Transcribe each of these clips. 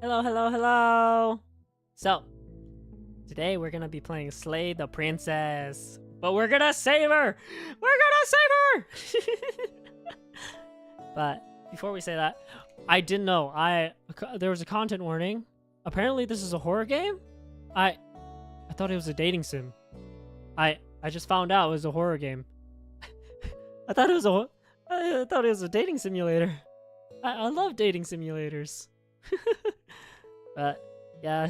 Hello, hello, hello! So, today we're gonna be playing Slay the Princess. But we're gonna save her! We're gonna save her! But, before we say that, I didn't know. There was a content warning. Apparently this is a horror game? I thought it was a dating sim. I just found out it was a horror game. I thought it was a dating simulator. I love dating simulators. But yeah,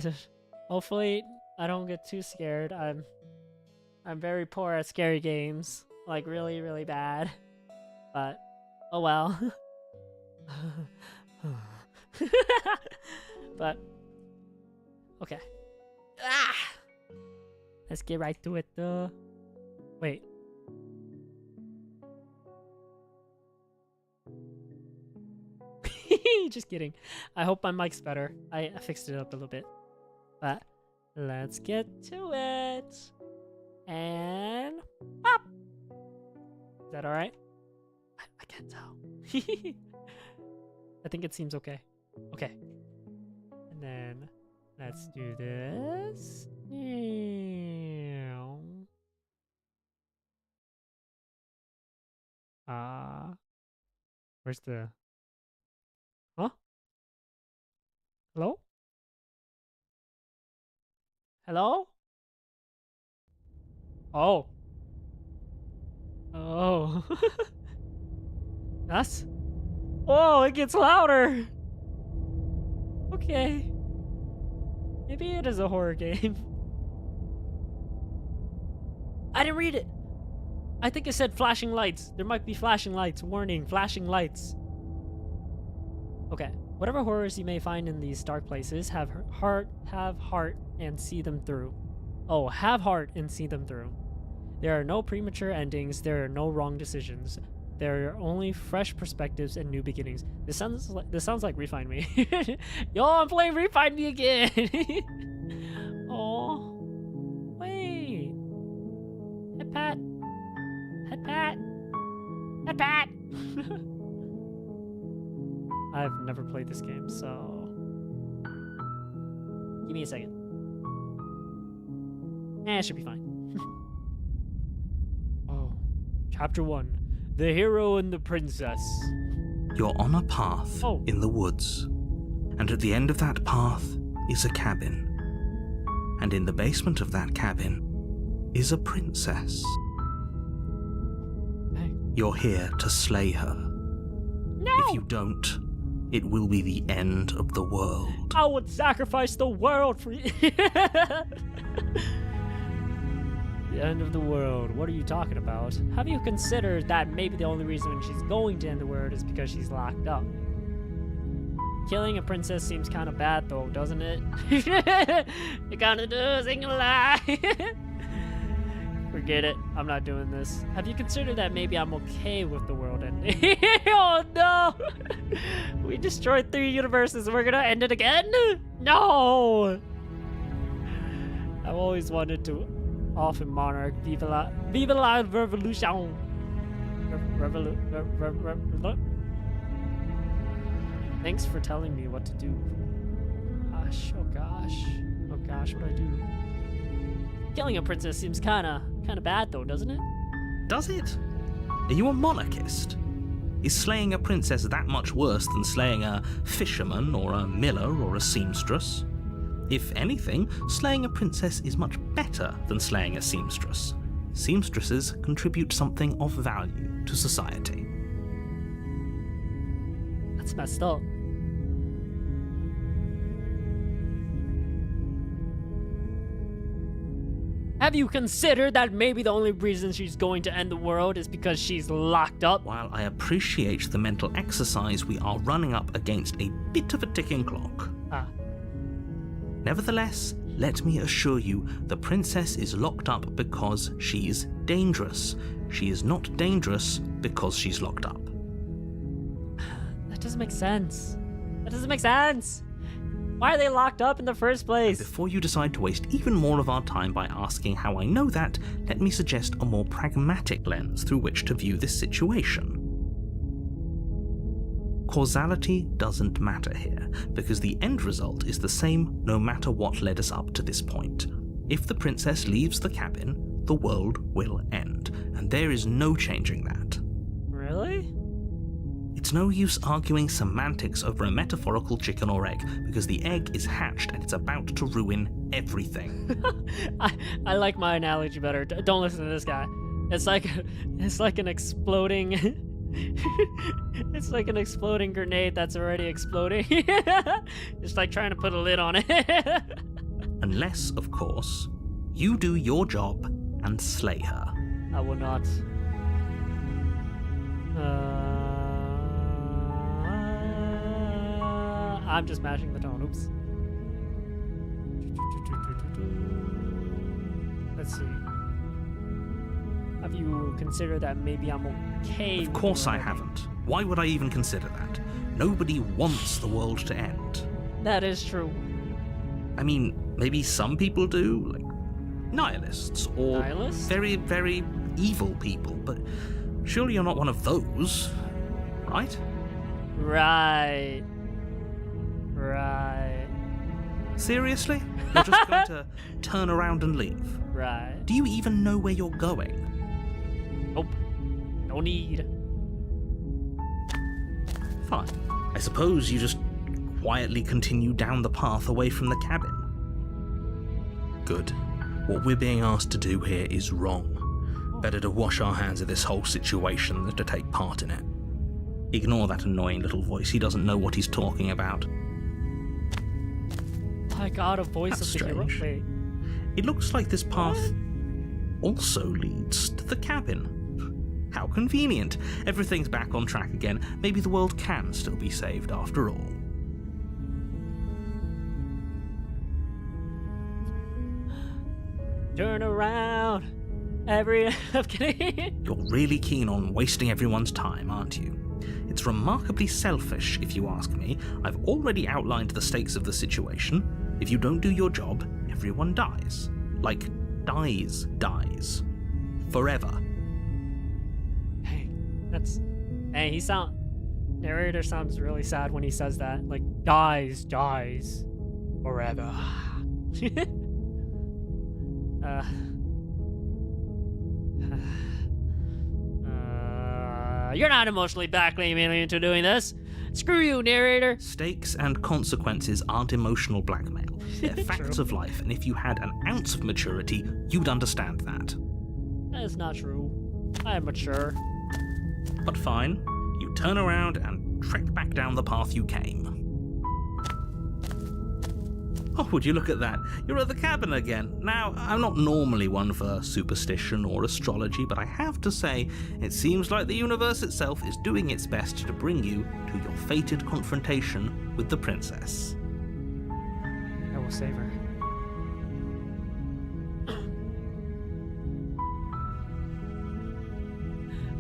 hopefully I don't get too scared. I'm very poor at scary games, like really, really bad. But oh well. But okay. Let's get right to it. Wait. Just kidding. I hope my mic's better. I fixed it up a little bit. But let's get to it. And up. Is that alright? I can't tell. I think it seems okay. Okay. And then let's do this. Where's the... Huh? Hello? Hello? Oh. Oh. Us? Oh, it gets louder. Okay. Maybe it is a horror game. I didn't read it. I think it said flashing lights. There might be flashing lights. Warning, flashing lights. Okay. Whatever horrors you may find in these dark places, have heart, and see them through. Oh, have heart and see them through. There are no premature endings. There are no wrong decisions. There are only fresh perspectives and new beginnings. This sounds like Refine Me. Yo, I'm playing Refine Me again. Oh, wait. Head pat. Head pat. Head pat. I've never played this game, so give me a second. It should be fine. Oh, Chapter 1. The Hero and the Princess. You're on a path in the woods, and at the end of that path is a cabin. And in the basement of that cabin is a princess. Hey. You're here to slay her. No! If you don't, it will be the end of the world. I would sacrifice the world for you. The end of the world. What are you talking about? Have you considered that maybe the only reason she's going to end the world is because she's locked up? Killing a princess seems kind of bad though, doesn't it? It kind of does, ain't gonna lie. Forget it. I'm not doing this. Have you considered that maybe I'm okay with the world ending? Oh no! We destroyed 3 universes and we're gonna end it again? No! I've always wanted to often monarch. Vive la revolution. Thanks for telling me what to do. Gosh, oh gosh. Oh gosh, what do I do? Killing a princess seems kinda bad though, doesn't it? Does it? Are you a monarchist? Is slaying a princess that much worse than slaying a fisherman or a miller or a seamstress? If anything, slaying a princess is much better than slaying a seamstress. Seamstresses contribute something of value to society. That's messed up. Have you considered that maybe the only reason she's going to end the world is because she's locked up? While I appreciate the mental exercise, we are running up against a bit of a ticking clock. Nevertheless, let me assure you, the princess is locked up because she's dangerous. She is not dangerous because she's locked up. That doesn't make sense. That doesn't make sense. Why are they locked up in the first place? And before you decide to waste even more of our time by asking how I know that, let me suggest a more pragmatic lens through which to view this situation. Causality doesn't matter here, because the end result is the same no matter what led us up to this point. If the princess leaves the cabin, the world will end, and there is no changing that. Really? It's no use arguing semantics over a metaphorical chicken or egg, because the egg is hatched and it's about to ruin everything. I like my analogy better. Don't listen to this guy. It's like an exploding it's like an exploding grenade that's already exploding. It's like trying to put a lid on it. Unless, of course, you do your job and slay her. I will not. I'm just mashing the tone. Oops. Let's see. Have you considered that maybe I'm okay? Of course I haven't. Why would I even consider that? Nobody wants the world to end. That is true. I mean, maybe some people do, like nihilists or Nihilists? very, very evil people, but surely you're not one of those, right? Right. Seriously? You're just going to turn around and leave? Right. Do you even know where you're going? Nope. No need. Fine. I suppose you just quietly continue down the path away from the cabin. Good. What we're being asked to do here is wrong. Better to wash our hands of this whole situation than to take part in it. Ignore that annoying little voice. He doesn't know what he's talking about. I got a voice That's of the hero. strange. Wait. It looks like this path also leads to the cabin. How convenient. Everything's back on track again. Maybe the world can still be saved after all. Turn around. I'm kidding. You're really keen on wasting everyone's time, aren't you? It's remarkably selfish, if you ask me. I've already outlined the stakes of the situation. If you don't do your job, everyone dies. Like, dies. Forever. Hey, narrator sounds really sad when he says that. Like, dies. Forever. You're not emotionally blackmailing me into doing this. Screw you, narrator. Stakes and consequences aren't emotional blackmail. They're facts of life, and if you had an ounce of maturity, you'd understand that. That is not true. I am mature. But fine, you turn around and trek back down the path you came. Oh, would you look at that? You're at the cabin again. Now, I'm not normally one for superstition or astrology, but I have to say, it seems like the universe itself is doing its best to bring you to your fated confrontation with the princess. I will save her.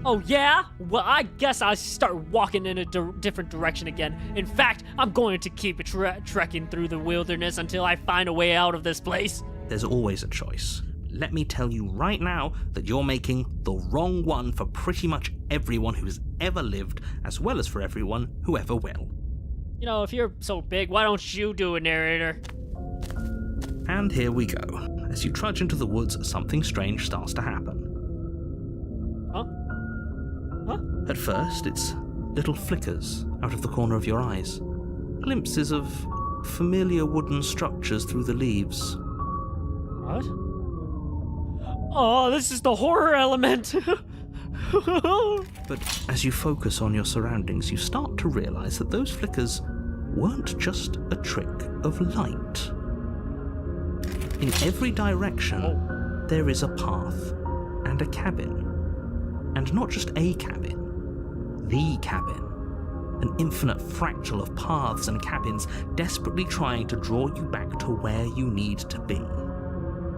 Oh yeah? Well, I guess I start walking in a different direction again. In fact, I'm going to keep trekking through the wilderness until I find a way out of this place. There's always a choice. Let me tell you right now that you're making the wrong one for pretty much everyone who's ever lived, as well as for everyone who ever will. You know, if you're so big, why don't you do it, narrator? And here we go. As you trudge into the woods, something strange starts to happen. Huh? At first, it's little flickers out of the corner of your eyes. Glimpses of familiar wooden structures through the leaves. What? Oh, this is the horror element! But as you focus on your surroundings, you start to realize that those flickers weren't just a trick of light. In every direction, there is a path and a cabin. And not just a cabin. The cabin. An infinite fractal of paths and cabins desperately trying to draw you back to where you need to be.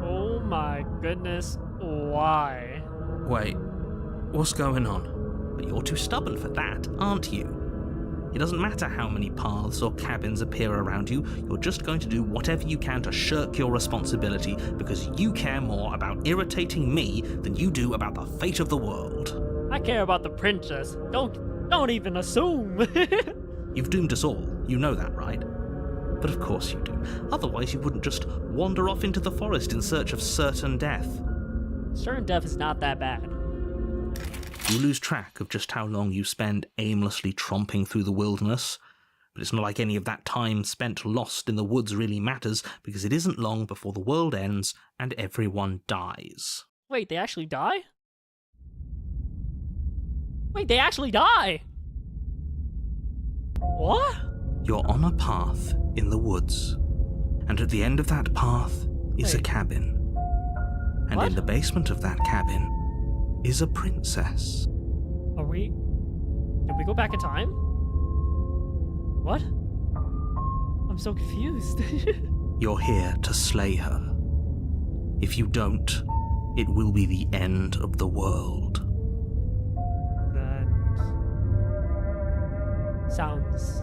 Oh my goodness, why? Wait, what's going on? But you're too stubborn for that, aren't you? It doesn't matter how many paths or cabins appear around you, you're just going to do whatever you can to shirk your responsibility because you care more about irritating me than you do about the fate of the world. I care about the princess. Don't even assume. You've doomed us all. You know that, right? But of course you do. Otherwise you wouldn't just wander off into the forest in search of certain death. Certain death is not that bad. You lose track of just how long you spend aimlessly tromping through the wilderness. But it's not like any of that time spent lost in the woods really matters, because it isn't long before the world ends and everyone dies. Wait, they actually die? Wait, they actually die! What? You're on a path in the woods, and at the end of that path is a cabin. And What? in the basement of that cabin is a princess. Are we... Did we go back in time? What? I'm so confused. You're here to slay her. If you don't, it will be the end of the world. That... sounds...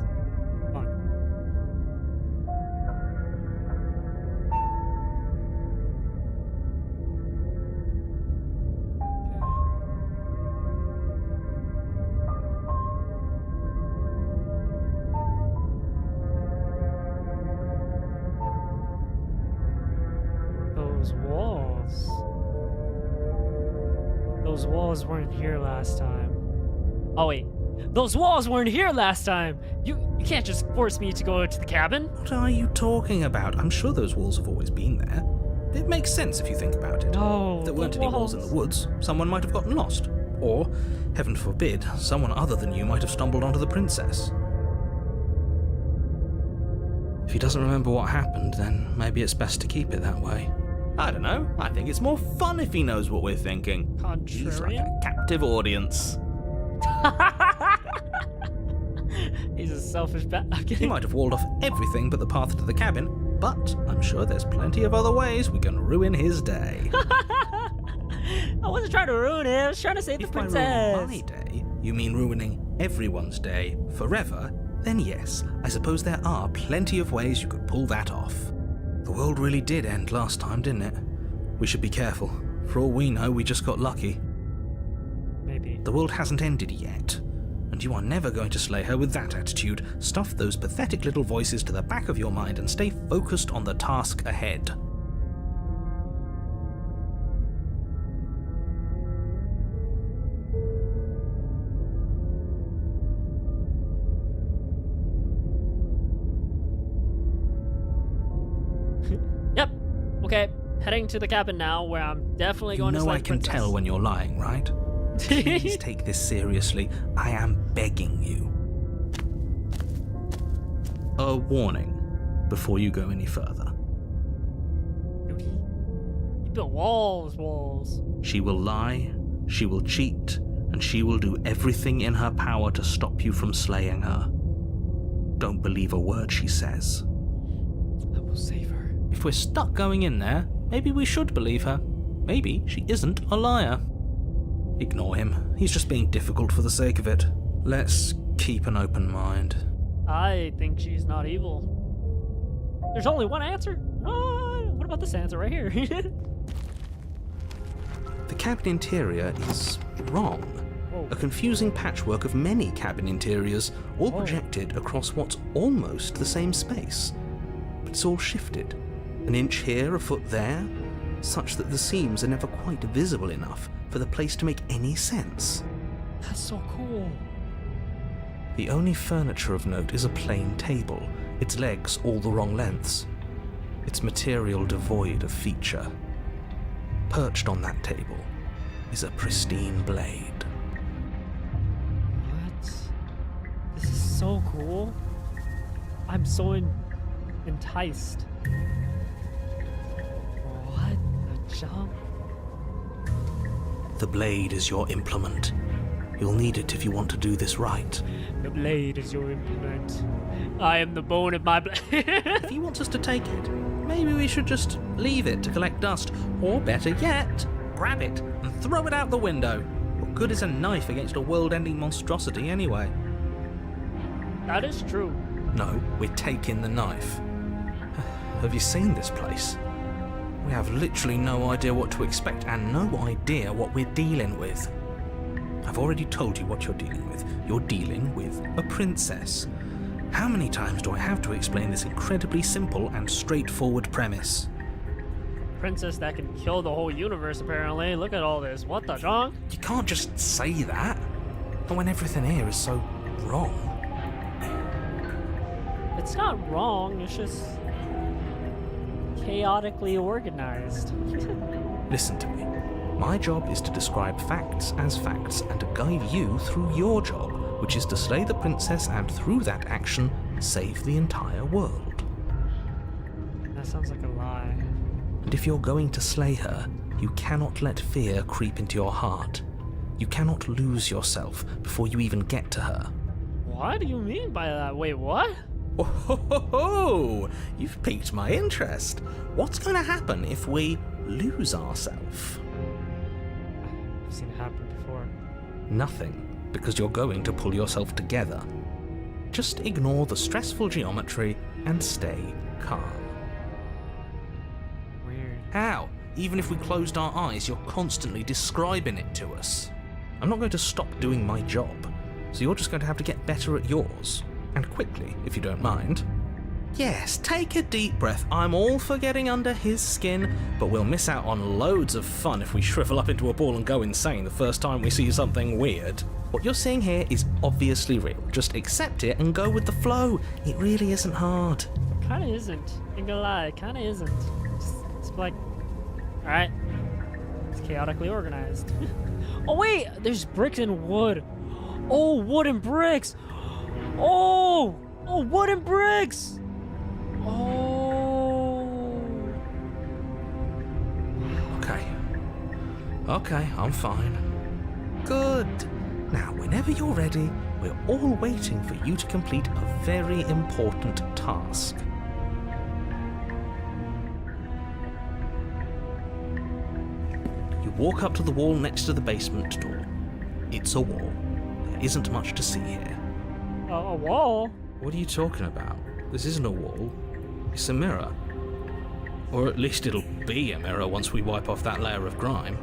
fun. Those walls. Those walls weren't here last time. Oh wait, those walls weren't here last time. You can't just force me to go to the cabin. What are you talking about? I'm sure those walls have always been there. It makes sense if you think about it. No, If there the weren't any walls in the woods, someone might have gotten lost. Or, heaven forbid, someone other than you might have stumbled onto the princess. If he doesn't remember what happened, then maybe it's best to keep it that way. I don't know. I think it's more fun if he knows what we're thinking. He's like a Contrarian? captive audience. He's a selfish bat. I'm He kidding. might have walled off everything but the path to the cabin, but I'm sure there's plenty of other ways we can ruin his day. I wasn't trying to ruin it. I was trying to save the If by princess. ruining my day, you mean ruining everyone's day forever, then yes, I suppose there are plenty of ways you could pull that off. The world really did end last time, didn't it? We should be careful. For all we know, we just got lucky. Maybe. The world hasn't ended yet, and you are never going to slay her with that attitude. Stuff those pathetic little voices to the back of your mind and stay focused on the task ahead. Yep. Okay. Heading to the cabin now, where I'm definitely You going to know slay I the can princess. tell when you're lying, right? Please take this seriously. I am begging you. A warning before you go any further. Dude, he built walls. She will lie, she will cheat, and she will do everything in her power to stop you from slaying her. Don't believe a word she says. I will save her. If we're stuck going in there, maybe we should believe her. Maybe she isn't a liar. Ignore him. He's just being difficult for the sake of it. Let's keep an open mind. I think she's not evil. There's only one answer? What about this answer right here? The cabin interior is wrong. Whoa. A confusing patchwork of many cabin interiors, all Whoa. projected across what's almost the same space. But it's all shifted. An inch here, a foot there, such that the seams are never quite visible enough for the place to make any sense. That's so cool. The only furniture of note is a plain table, its legs all the wrong lengths, its material devoid of feature. Perched on that table is a pristine blade. What? This is so cool. I'm so enticed. What the jump? The blade is your implement. You'll need it if you want to do this right. The blade is your implement. I am the bone of my blade. If he wants us to take it, maybe we should just leave it to collect dust. Or better yet, grab it and throw it out the window. What good is a knife against a world-ending monstrosity anyway? That is true. No, we're taking the knife. Have you seen this place? We have literally no idea what to expect and no idea what we're dealing with. I've already told you what you're dealing with. You're dealing with a princess. How many times do I have to explain this incredibly simple and straightforward premise? Princess that can kill the whole universe, apparently. Look at all this. What the junk? You can't just say that. And when everything here is so wrong. It's not wrong, it's just chaotically organized. Listen to me. My job is to describe facts as facts and to guide you through your job, which is to slay the princess and through that action, save the entire world. That sounds like a lie. And if you're going to slay her, you cannot let fear creep into your heart. You cannot lose yourself before you even get to her. What do you mean by that? Wait, what? Oh, ho, ho, ho. You've piqued my interest. What's going to happen if we lose ourselves? I've seen it happen before. Nothing, because you're going to pull yourself together. Just ignore the stressful geometry and stay calm. Weird. How? Even if we closed our eyes, you're constantly describing it to us. I'm not going to stop doing my job, so you're just going to have to get better at yours. And quickly, if you don't mind. Yes, take a deep breath. I'm all for getting under his skin, but we'll miss out on loads of fun if we shrivel up into a ball and go insane the first time we see something weird. What you're seeing here is obviously real. Just accept it and go with the flow. It really isn't hard. Kinda isn't. Ain't gonna lie, kinda isn't. It's like, alright. It's chaotically organized. Oh wait, there's bricks and wood. Oh, wood and bricks. Oh, wood and bricks. Oh. Okay, I'm fine. Good. Now, whenever you're ready, we're all waiting for you to complete a very important task. You walk up to the wall next to the basement door. It's a wall. There isn't much to see here. A wall? What are you talking about? This isn't a wall. It's a mirror. Or at least it'll be a mirror once we wipe off that layer of grime.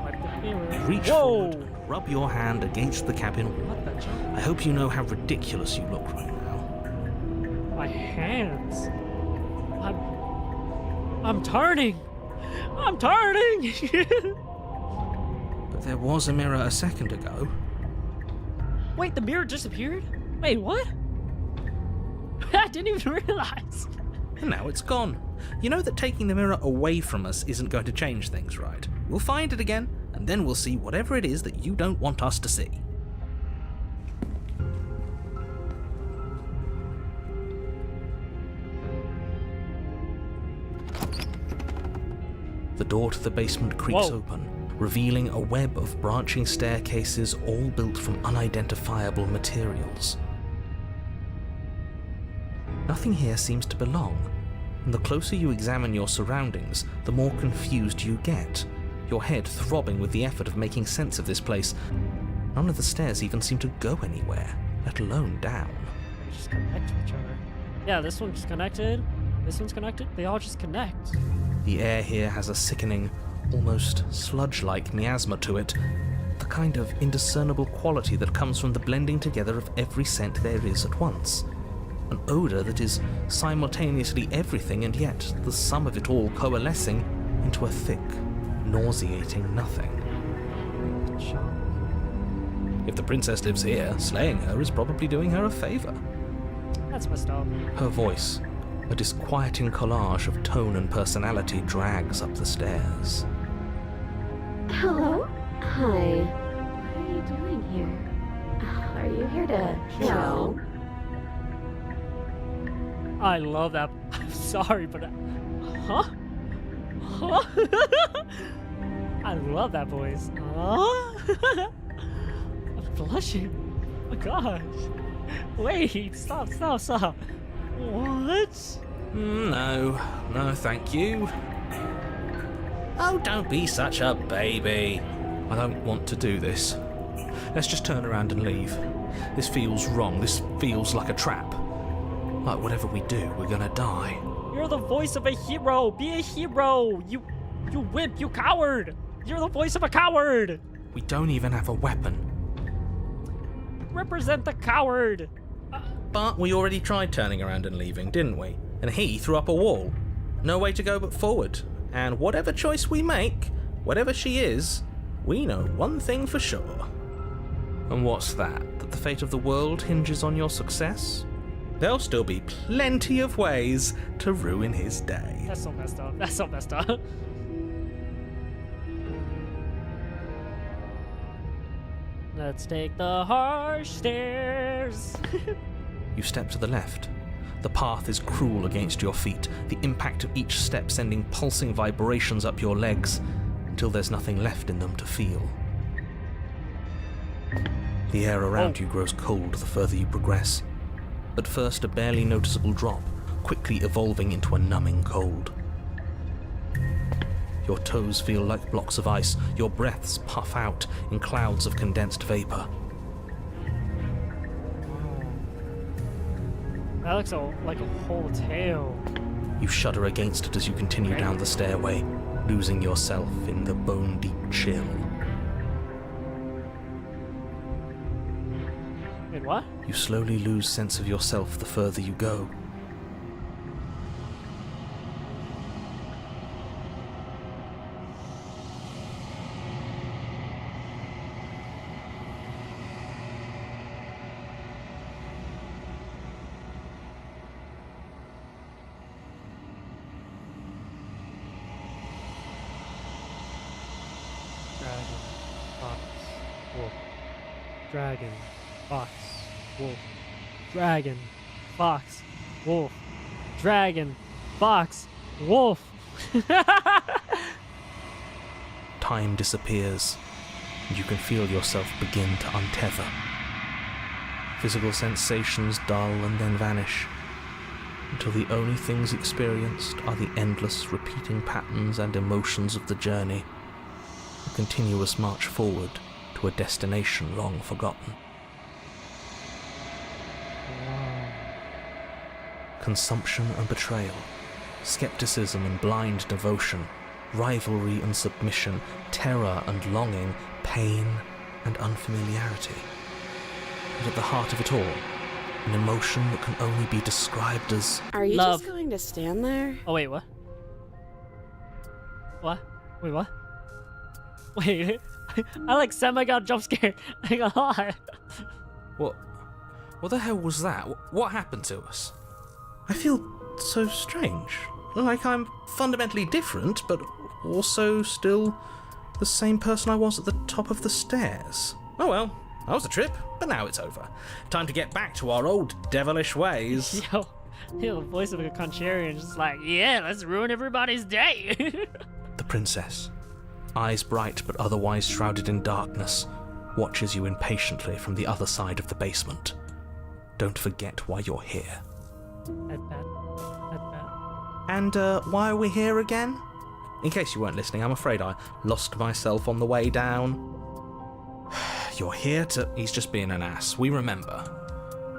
Wipe the mirror. Reach forward and rub your hand against the cabin wall. What the junk? I hope you know how ridiculous you look right now. My hands. I'm turning. I'm turning. But there was a mirror a second ago. Wait, the mirror disappeared? Wait, what? I didn't even realize. And now it's gone. You know that taking the mirror away from us isn't going to change things, right? We'll find it again, and then we'll see whatever it is that you don't want us to see. The door to the basement creaks open, revealing a web of branching staircases all built from unidentifiable materials. Nothing here seems to belong, and the closer you examine your surroundings, the more confused you get, your head throbbing with the effort of making sense of this place. None of the stairs even seem to go anywhere, let alone down. They just connect to each other. Yeah, this one's connected. This one's connected. They all just connect. The air here has a sickening, almost sludge-like miasma to it, the kind of indiscernible quality that comes from the blending together of every scent there is at once. An odour that is simultaneously everything and yet the sum of it all coalescing into a thick, nauseating nothing. If the princess lives here, slaying her is probably doing her a favour. That's messed up. Her voice, a disquieting collage of tone and personality, drags up the stairs. Hello? Hi. What are you doing here? Are you here to kill? I love that. I'm sorry, but huh? I love that voice. Huh? I'm blushing. Oh my gosh. Wait, stop. What? No, thank you. Oh, don't be such a baby. I don't want to do this. Let's just turn around and leave. This feels wrong. This feels like a trap. Like whatever we do, we're gonna die. You're the voice of a hero. Be a hero. You wimp. You coward. You're the voice of a coward. We don't even have a weapon. represent the coward. But we already tried turning around and leaving, didn't we? And he threw up a wall. No way to go but forward. And whatever choice we make, whatever she is, we know one thing for sure. And what's that? That the fate of the world hinges on your success? There'll still be plenty of ways to ruin his day. That's so messed up. That's so messed up. Let's take the harsh stairs. You step to the left. The path is cruel against your feet, the impact of each step sending pulsing vibrations up your legs until there's nothing left in them to feel. The air around you grows cold the further you progress. At first a barely noticeable drop, quickly evolving into a numbing cold. Your toes feel like blocks of ice, your breaths puff out in clouds of condensed vapor. That looks like a whole tail. You shudder against it as you continue down the stairway, losing yourself in the bone-deep chill. Wait, what? You slowly lose sense of yourself the further you go. Dragon, fox, wolf. Dragon, fox, wolf. Dragon, fox, wolf. Time disappears, and you can feel yourself begin to untether. Physical sensations dull and then vanish, until the only things experienced are the endless repeating patterns and emotions of the journey, a continuous march forward to a destination long forgotten. Wow. Consumption and betrayal, skepticism and blind devotion, rivalry and submission, terror and longing, pain and unfamiliarity. And at the heart of it all, an emotion that can only be described as Are you Love. just going to stand there? Oh, wait, what? What? Wait, what? Wait, I like semi got jump scared. I got lie. What the hell was that? What happened to us? I feel so strange. Like I'm fundamentally different, but also still the same person I was at the top of the stairs. Oh well, that was a trip, but now it's over. Time to get back to our old devilish ways. Yo, the voice of a contrarian just like, yeah, let's ruin everybody's day. The princess, eyes bright but otherwise shrouded in darkness, watches you impatiently from the other side of the basement. Don't forget why you're here. That's bad. That's bad. And why are we here again? In case you weren't listening, I'm afraid I lost myself on the way down. You're here to... He's just being an ass, we remember.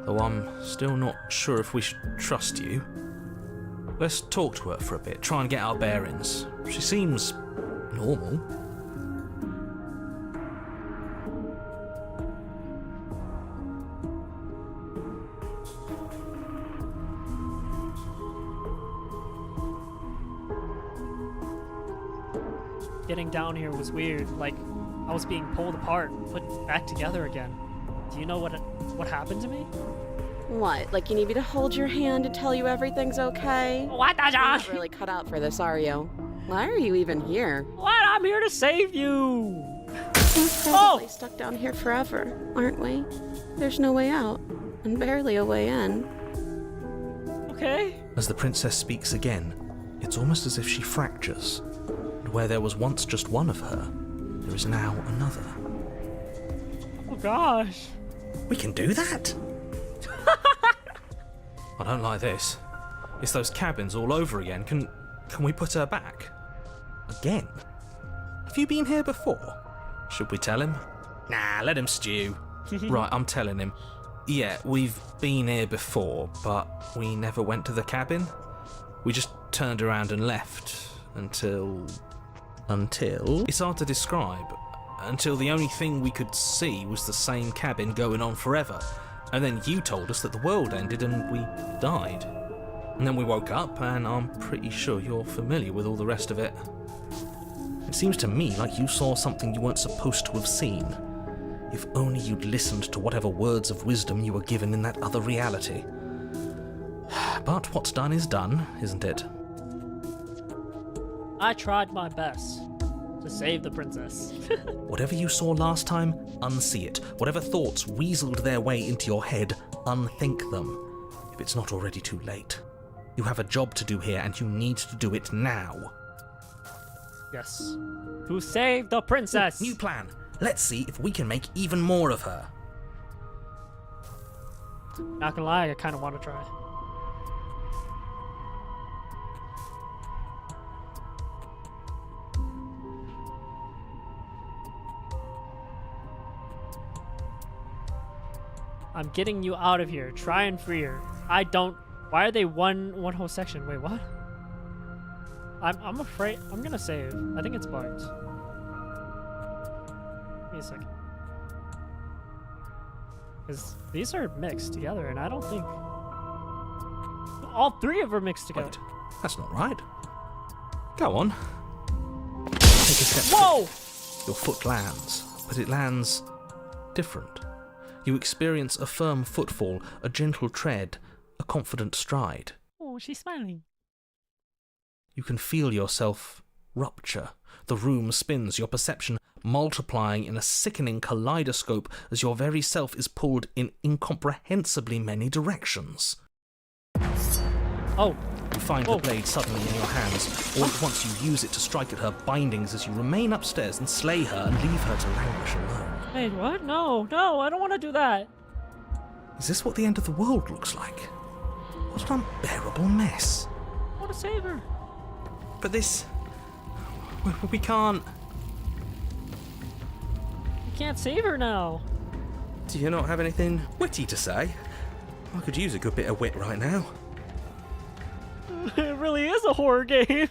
Though I'm still not sure if we should trust you. Let's talk to her for a bit, try and get our bearings. She seems normal. Getting down here was weird. Like, I was being pulled apart, put back together again. Do you know what happened to me? What? Like you need me to hold your hand to tell you everything's okay? What the You're not Josh? really cut out for this, are you? Why are you even here? What? I'm here to save you. We're probably stuck down here forever, aren't we? There's no way out, and barely a way in. Okay. As the princess speaks again, it's almost as if she fractures. And where there was once just one of her, there is now another. Oh gosh. We can do that? I don't like this. It's those cabins all over again. Can we put her back? Again? Have you been here before? Should we tell him? Nah, let him stew. Right, I'm telling him. Yeah, we've been here before, but we never went to the cabin. We just turned around and left until... It's hard to describe. until the only thing we could see was the same cabin going on forever. And then you told us that the world ended and we died. And then we woke up, and I'm pretty sure you're familiar with all the rest of it. It seems to me like you saw something you weren't supposed to have seen. If only you'd listened to whatever words of wisdom you were given in that other reality. But what's done is done, isn't it? I tried my best to save the princess. Whatever you saw last time, unsee it. Whatever thoughts weaseled their way into your head, unthink them. If it's not already too late. You have a job to do here, and you need to do it now. Yes. To save the princess! New plan. Let's see if we can make even more of her. Not gonna lie, I kinda wanna try. I'm getting you out of here. Try and free her. I don't. Why are they one whole section? Wait, what? I'm afraid. I'm gonna save. I think it's bugged. Give me a second. Because these are mixed together, and I don't think all three of them are mixed together. Wait, that's not right. Go on. Take a step. Whoa! Your foot lands, but it lands different. You experience a firm footfall, a gentle tread, a confident stride. Oh, she's smiling. You can feel yourself rupture. The room spins, your perception multiplying in a sickening kaleidoscope as your very self is pulled in incomprehensibly many directions. Oh. You find the blade suddenly in your hands. All at once you use it to strike at her bindings as you remain upstairs and slay her and leave her to languish alone. Wait, what? No, I don't want to do that. Is this what the end of the world looks like? What an unbearable mess. I want to save her. But this... we can't... You can't save her now. Do you not have anything witty to say? I could use a good bit of wit right now. It really is a horror game.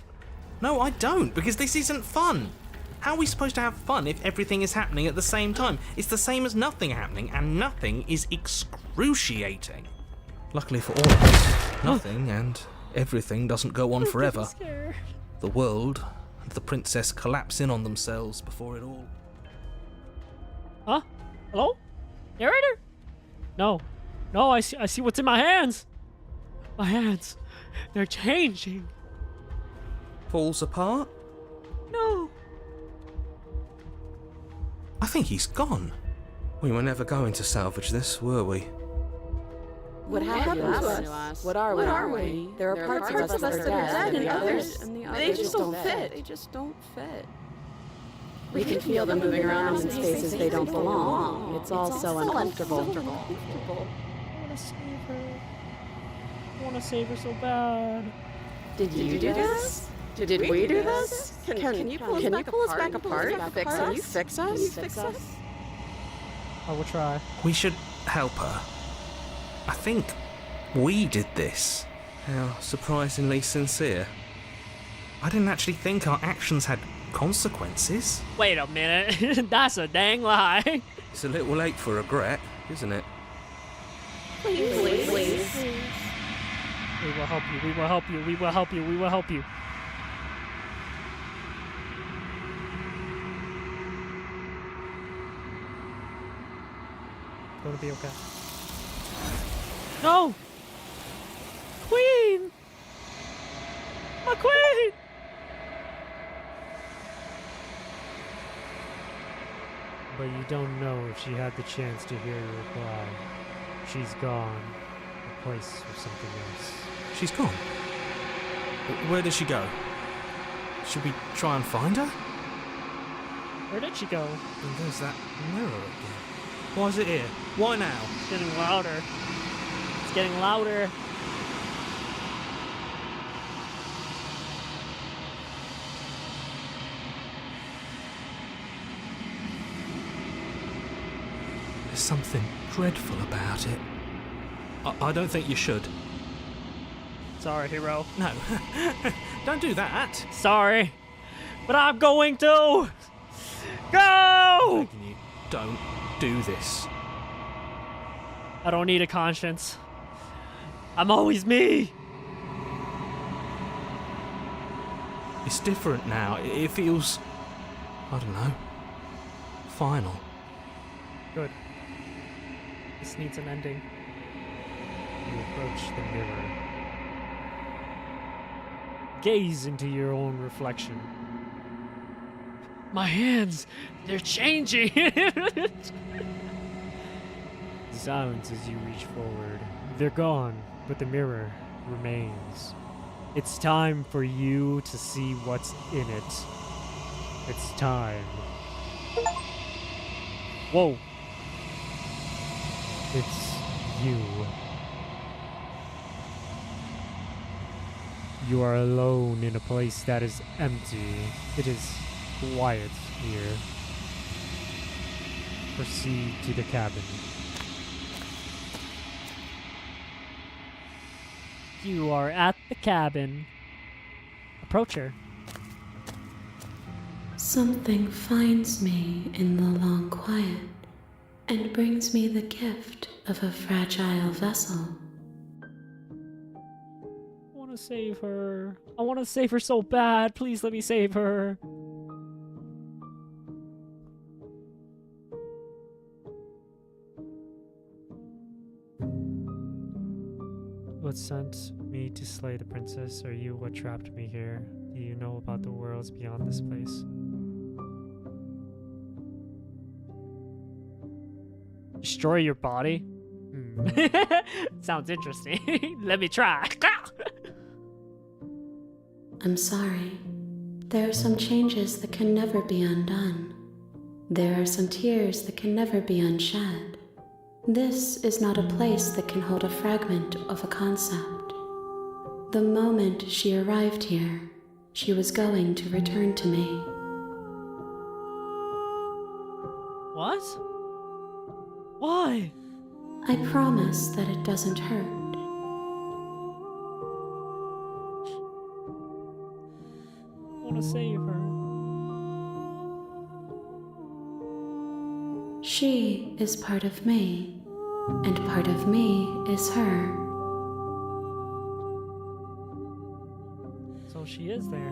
No, I don't, because this isn't fun. How are we supposed to have fun if everything is happening at the same time? It's the same as nothing happening, and nothing is excruciating. Luckily for all of us, nothing and everything doesn't go on forever. The world and the princess collapse in on themselves before it all... Huh? Hello? Narrator? No, I see what's in my hands. My hands, they're changing. Falls apart? No. I think he's gone. We were never going to salvage this, were we? What happened to us? What are we? There are parts of us that are dead, and the others they just don't fit. They just don't fit. We can feel them moving around in spaces they don't belong. It's all so uncomfortable. I want to save her. I want to save her so bad. Did you do this? Did we do this? Can you pull us back apart? Can you fix us? I will try. We should help her. I think we did this. How surprisingly sincere. I didn't actually think our actions had consequences. Wait a minute. That's a dang lie. It's a little late for regret, isn't it? Please. We will help you. We will help you. We will help you. We will help you. It's gonna be okay. No! Queen! My queen! But you don't know if she had the chance to hear your reply. She's gone. Replaced with something else. She's gone. Where did she go? Should we try and find her? Where did she go? And there's that mirror again. Why is it here? Why now? It's getting louder. It's getting louder. There's something dreadful about it. I don't think you should. Sorry, hero. No. Don't do that. Sorry. But I'm going to. Go! No! begging you, don't do this. I don't need a conscience. I'm always me. It's different now. It feels, I don't know, final. Good. This needs an ending. You approach the mirror. Gaze into your own reflection. My hands, they're changing. Silence as you reach forward. They're gone, but the mirror remains. It's time for you to see what's in it. It's time. Whoa. It's you. You are alone in a place that is empty. It is quiet here. Proceed to the cabin. You are at the cabin. Approach her. Something finds me in the long quiet and brings me the gift of a fragile vessel. I want to save her. I want to save her so bad. Please let me save her. What sent me to slay the princess? Are you what trapped me here? Do you know about the worlds beyond this place? Destroy your body? Sounds interesting. Let me try. I'm sorry. There are some changes that can never be undone. There are some tears that can never be unshed. This is not a place that can hold a fragment of a concept. The moment she arrived here, she was going to return to me. What? Why? I promise that it doesn't hurt. I want to save her. She is part of me, and part of me is her. So she is there.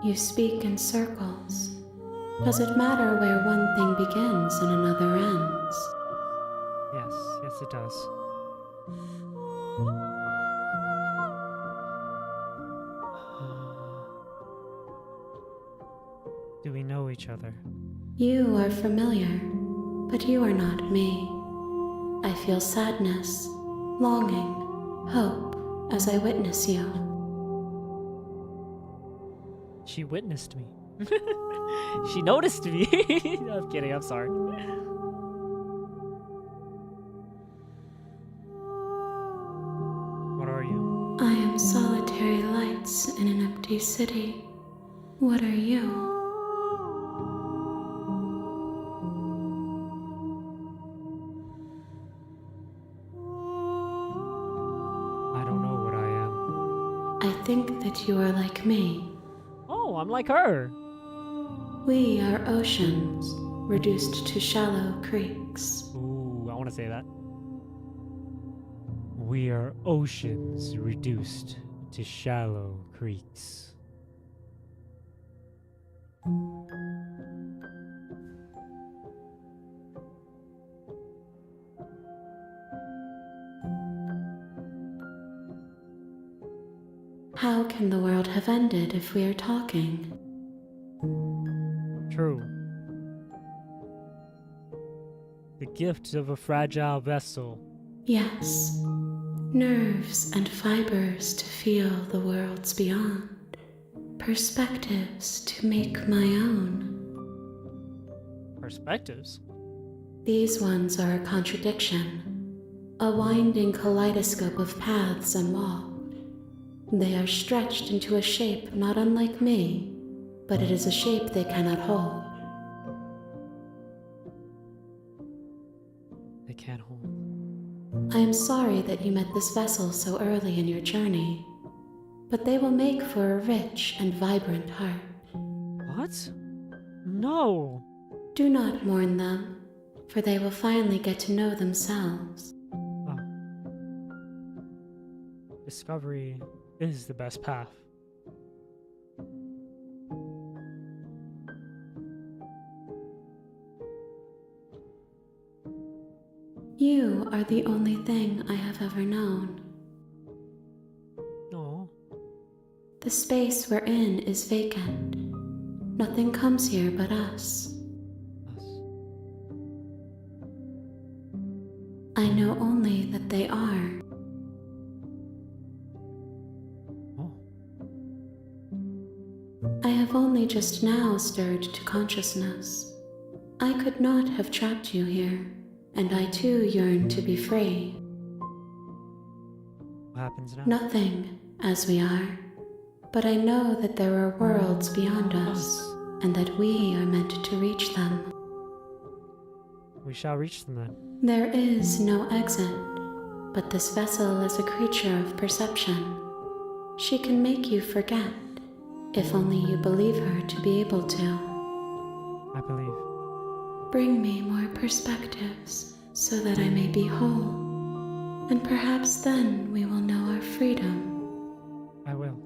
You speak in circles. Does it matter where one thing begins and another ends? Yes, it does. Do we know each other? You are familiar, but you are not me. I feel sadness, longing, hope as I witness you. She witnessed me. She noticed me. I'm kidding, I'm sorry. What are you? I am solitary lights in an empty city. What are you? I don't know what I am. I think that you are like me. Oh, I'm like her. We are oceans, reduced to shallow creeks. Ooh, I want to say that. We are oceans reduced to shallow creeks. How can the world have ended if we are talking? True. The gift of a fragile vessel. Yes, nerves and fibers to feel the worlds beyond, perspectives to make my own. Perspectives? These ones are a contradiction, a winding kaleidoscope of paths and walls. They are stretched into a shape not unlike me, but it is a shape they cannot hold. They can't hold. I am sorry that you met this vessel so early in your journey. but they will make for a rich and vibrant heart. What? No. Do not mourn them, for they will finally get to know themselves. Oh. Discovery is the best path. You are the only thing I have ever known. No. The space we're in is vacant. Nothing comes here but us. Us. I know only that they are. Oh. I have only just now stirred to consciousness. I could not have trapped you here, and I too yearn to be free. What happens now? Nothing, as we are, but I know that there are worlds beyond us, and that we are meant to reach them. We shall reach them then. There is no exit, but this vessel is a creature of perception. She can make you forget, if only you believe her to be able to. I believe. Bring me more perspectives, so that I may be whole, and perhaps then we will know our freedom. I will.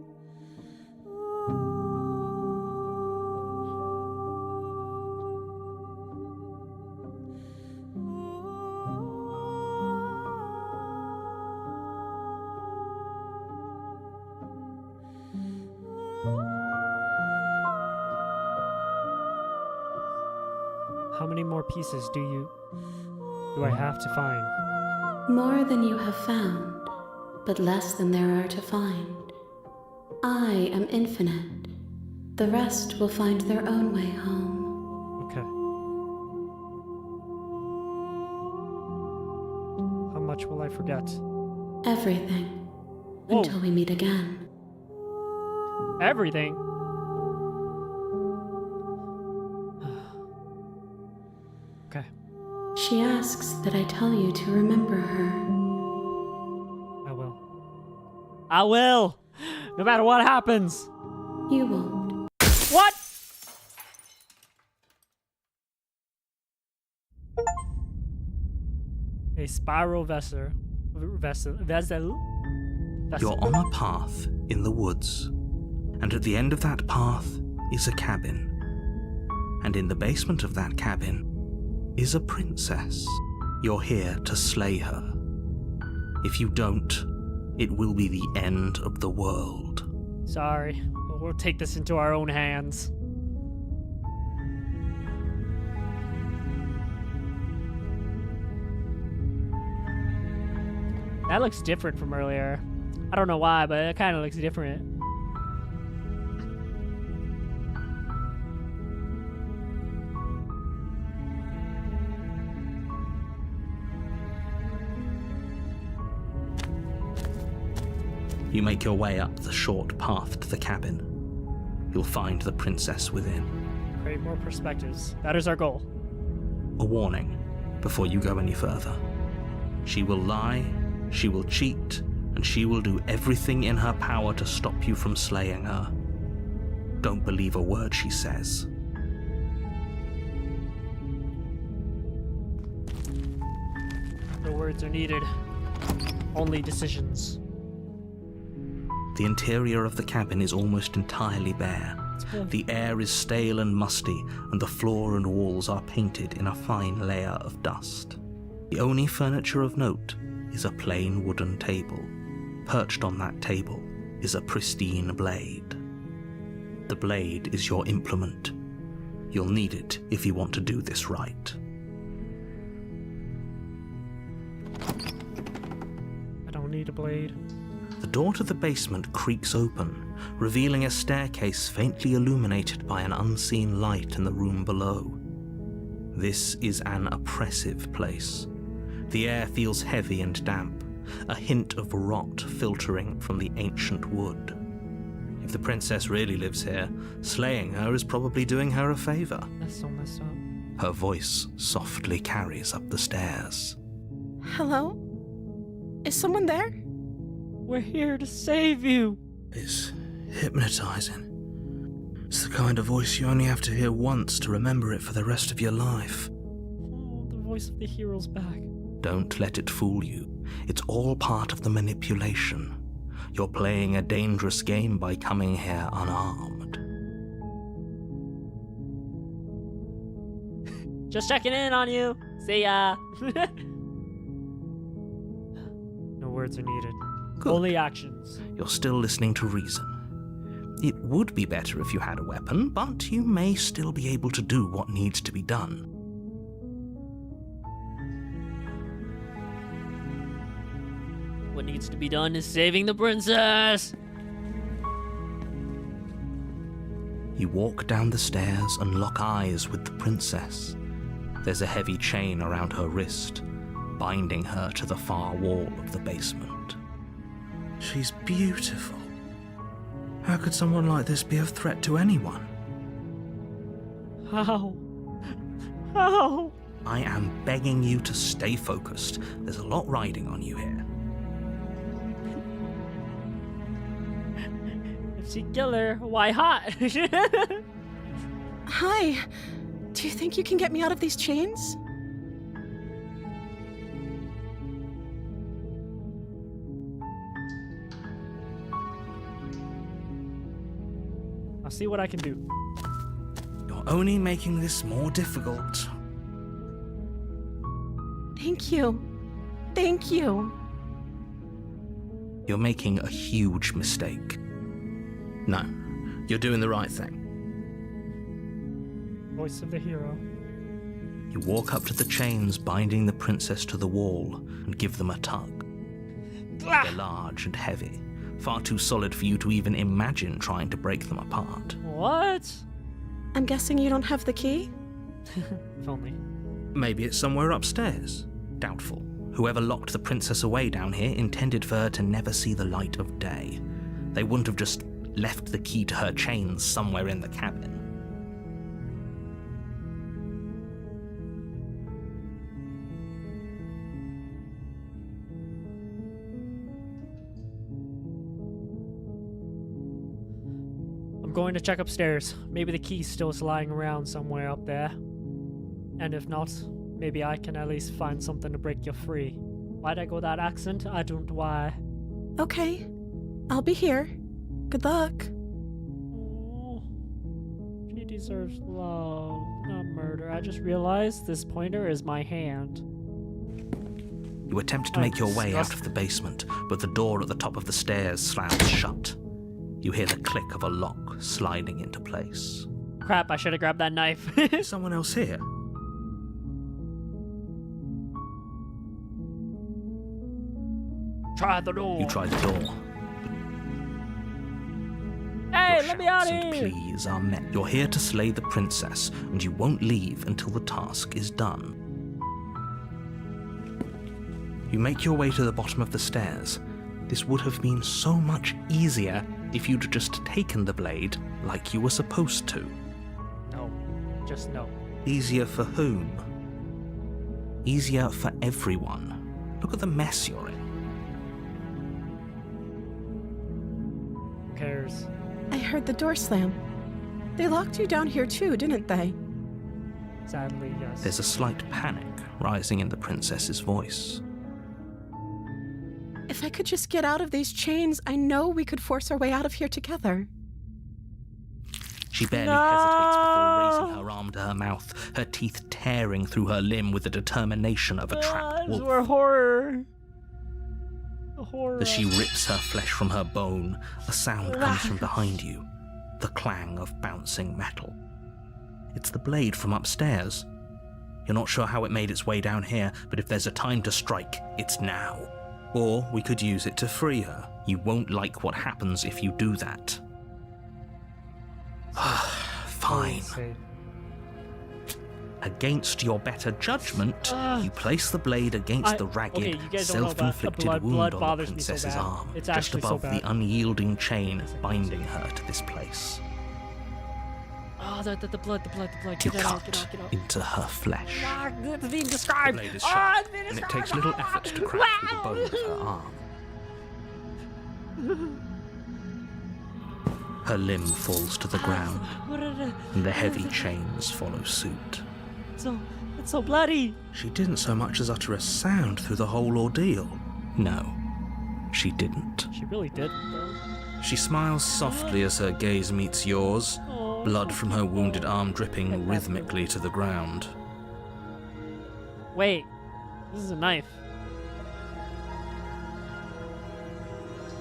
How many more pieces do I have to find? More than you have found, but less than there are to find. I am infinite. The rest will find their own way home. Okay. How much will I forget? Everything. Whoa. Until we meet again. Everything? Okay. She asks that I tell you to remember her. I will. I will! No matter what happens! You won't. What?! A spiral vessel. You're on a path in the woods, and at the end of that path is a cabin. And in the basement of that cabin is a princess. You're here to slay her. If you don't, it will be the end of the world. Sorry, but we'll take this into our own hands. That looks different from earlier. I don't know why, but it kind of looks different. You make your way up the short path to the cabin. You'll find the princess within. Create more perspectives. That is our goal. A warning before you go any further. She will lie, she will cheat, and she will do everything in her power to stop you from slaying her. Don't believe a word she says. No words are needed. Only decisions. The interior of the cabin is almost entirely bare. The air is stale and musty, and the floor and walls are painted in a fine layer of dust. The only furniture of note is a plain wooden table. Perched on that table is a pristine blade. The blade is your implement. You'll need it if you want to do this right. I don't need a blade. The door to the basement creaks open, revealing a staircase faintly illuminated by an unseen light in the room below. This is an oppressive place. The air feels heavy and damp, a hint of rot filtering from the ancient wood. If the princess really lives here, slaying her is probably doing her a favor. That's so messed up. Her voice softly carries up the stairs. Hello? Is someone there? We're here to save you. It's hypnotizing. It's the kind of voice you only have to hear once to remember it for the rest of your life. Oh, the voice of the hero's back. Don't let it fool you. It's all part of the manipulation. You're playing a dangerous game by coming here unarmed. Just checking in on you. See ya. No words are needed. Good. Only actions. You're still listening to reason. It would be better if you had a weapon, but you may still be able to do what needs to be done. What needs to be done is saving the princess. You walk down the stairs and lock eyes with the princess. There's a heavy chain around her wrist, binding her to the far wall of the basement. She's beautiful. How could someone like this be a threat to anyone? How? How? I am begging you to stay focused. There's a lot riding on you here. If she kill her, why hot? Hi. Do you think you can get me out of these chains? I'll see what I can do. You're only making this more difficult. Thank you. Thank you. You're making a huge mistake. No, you're doing the right thing. Voice of the hero. You walk up to the chains binding the princess to the wall and give them a tug. They're large and heavy, far too solid for you to even imagine trying to break them apart. What? I'm guessing you don't have the key? If only. Maybe it's somewhere upstairs. Doubtful. Whoever locked the princess away down here intended for her to never see the light of day. They wouldn't have just left the key to her chains somewhere in the cabin. I'm going to check upstairs. Maybe the key still is lying around somewhere up there. And if not, maybe I can at least find something to break you free. Why'd I go that accent? I don't know why. Okay. I'll be here. Good luck. Oh, she deserves love, not murder. I just realized this pointer is my hand. You attempt to make your way out of the basement, but the door at the top of the stairs slams shut. You hear the click of a lock sliding into place. Crap, I should have grabbed that knife. Someone else here? Try the door. You try the door. Hey, Your let me out shouts of and here! pleas are met. You're here to slay the princess, and you won't leave until the task is done. You make your way to the bottom of the stairs. This would have been so much easier if you'd just taken the blade like you were supposed to. No, just no. Easier for whom? Easier for everyone. Look at the mess you're in. Who cares? I heard the door slam. They locked you down here too, didn't they? Sadly, yes. There's a slight panic rising in the princess's voice. If I could just get out of these chains, I know we could force our way out of here together. She barely hesitates before raising her arm to her mouth, her teeth tearing through her limb with the determination of a trapped wolf. We're horror. The horror. As she rips her flesh from her bone, a sound comes from behind you, the clang of bouncing metal. It's the blade from upstairs. You're not sure how it made its way down here, but if there's a time to strike, it's now. Or we could use it to free her. You won't like what happens if you do that. Fine. Against your better judgment, you place the blade against the ragged, self-inflicted wound on the princess's arm, just above the unyielding chain binding her to this place. Oh, the blood. You Get that out, cut get out. into her flesh. Ah, it's being The described. blade is Ah, sharp, it's being and it described. takes little effort to crack through the bone of her arm. Her limb falls to the ground, and the heavy chains follow suit. It's so bloody. She didn't so much as utter a sound through the whole ordeal. No, she didn't. She really did, though. She smiles softly as her gaze meets yours, blood from her wounded arm dripping rhythmically to the ground. Wait, this is a knife.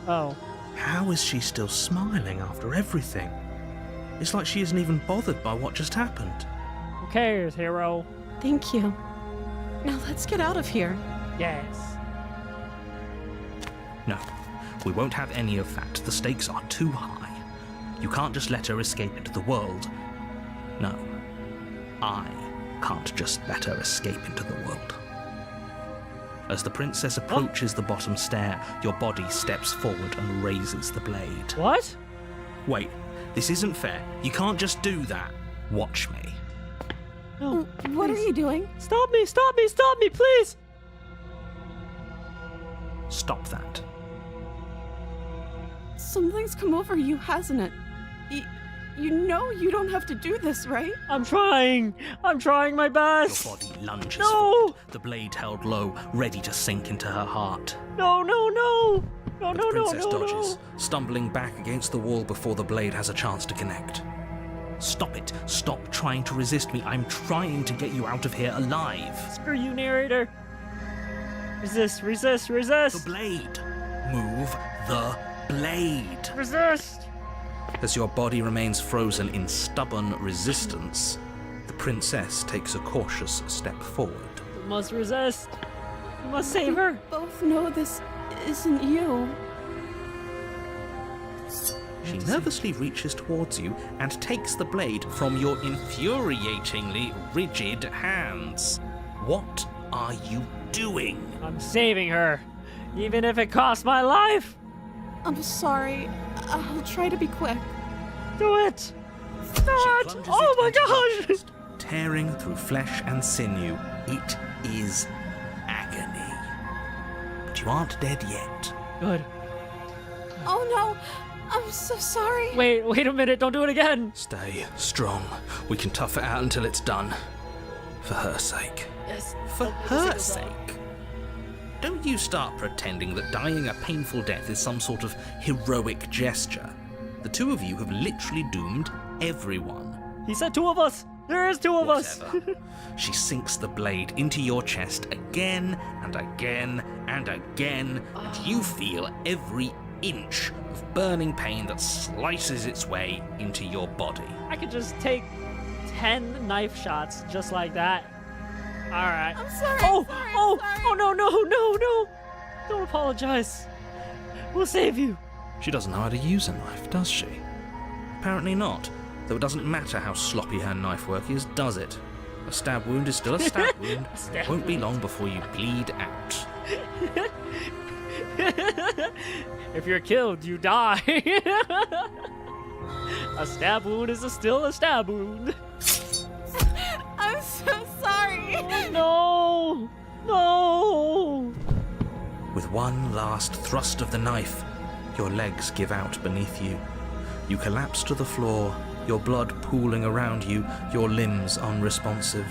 Oh. How is she still smiling after everything? It's like she isn't even bothered by what just happened. Who cares, hero? Thank you. Now let's get out of here. Yes. No, we won't have any of that. The stakes are too high. You can't just let her escape into the world. No, I can't just let her escape into the world. As the princess approaches the bottom stair, your body steps forward and raises the blade. What? Wait, this isn't fair. You can't just do that. Watch me. No. What are you doing? Stop me, please! Stop that. Something's come over you, hasn't it? You know you don't have to do this, right? I'm trying my Your best! body lunges No! forward, the blade held low, ready to sink into her heart. No! But the princess dodges, stumbling back against the wall before the blade has a chance to connect. Stop it. Stop trying to resist me. I'm trying to get you out of here alive. Screw you, narrator. Resist! The blade. Move the blade. Resist! As your body remains frozen in stubborn resistance, the princess takes a cautious step forward. You must resist. You must save her. Both know this isn't you. She nervously reaches towards you and takes the blade from your infuriatingly rigid hands. What are you doing? I'm saving her, even if it costs my life. I'm sorry. I'll try to be quick. Do it. She Not. plunges Oh it my into your gosh. chest, tearing through flesh and sinew. It is agony. But you aren't dead yet. Good. Oh no! I'm so sorry. Wait a minute. Don't do it again. Stay strong. We can tough it out until it's done. For her sake. Yes. For her sake. Don't you start pretending that dying a painful death is some sort of heroic gesture. The two of you have literally doomed everyone. He said two of us. There is two of us. Whatever. She sinks the blade into your chest again and again and again, and you feel every inch of burning pain that slices its way into your body. I could just take 10 knife shots just like that. All right. I'm sorry. Oh, sorry, oh, sorry. oh, no. Don't apologize. We'll save you. She doesn't know how to use a knife, does she? Apparently not, though it doesn't matter how sloppy her knife work is, does it? A stab wound is still a stab wound. Stab Won't be long before you bleed out. If you're killed, you die. A stab wound is still a stab wound. I'm so sorry. No. With one last thrust of the knife, your legs give out beneath you. You collapse to the floor, your blood pooling around you, your limbs unresponsive.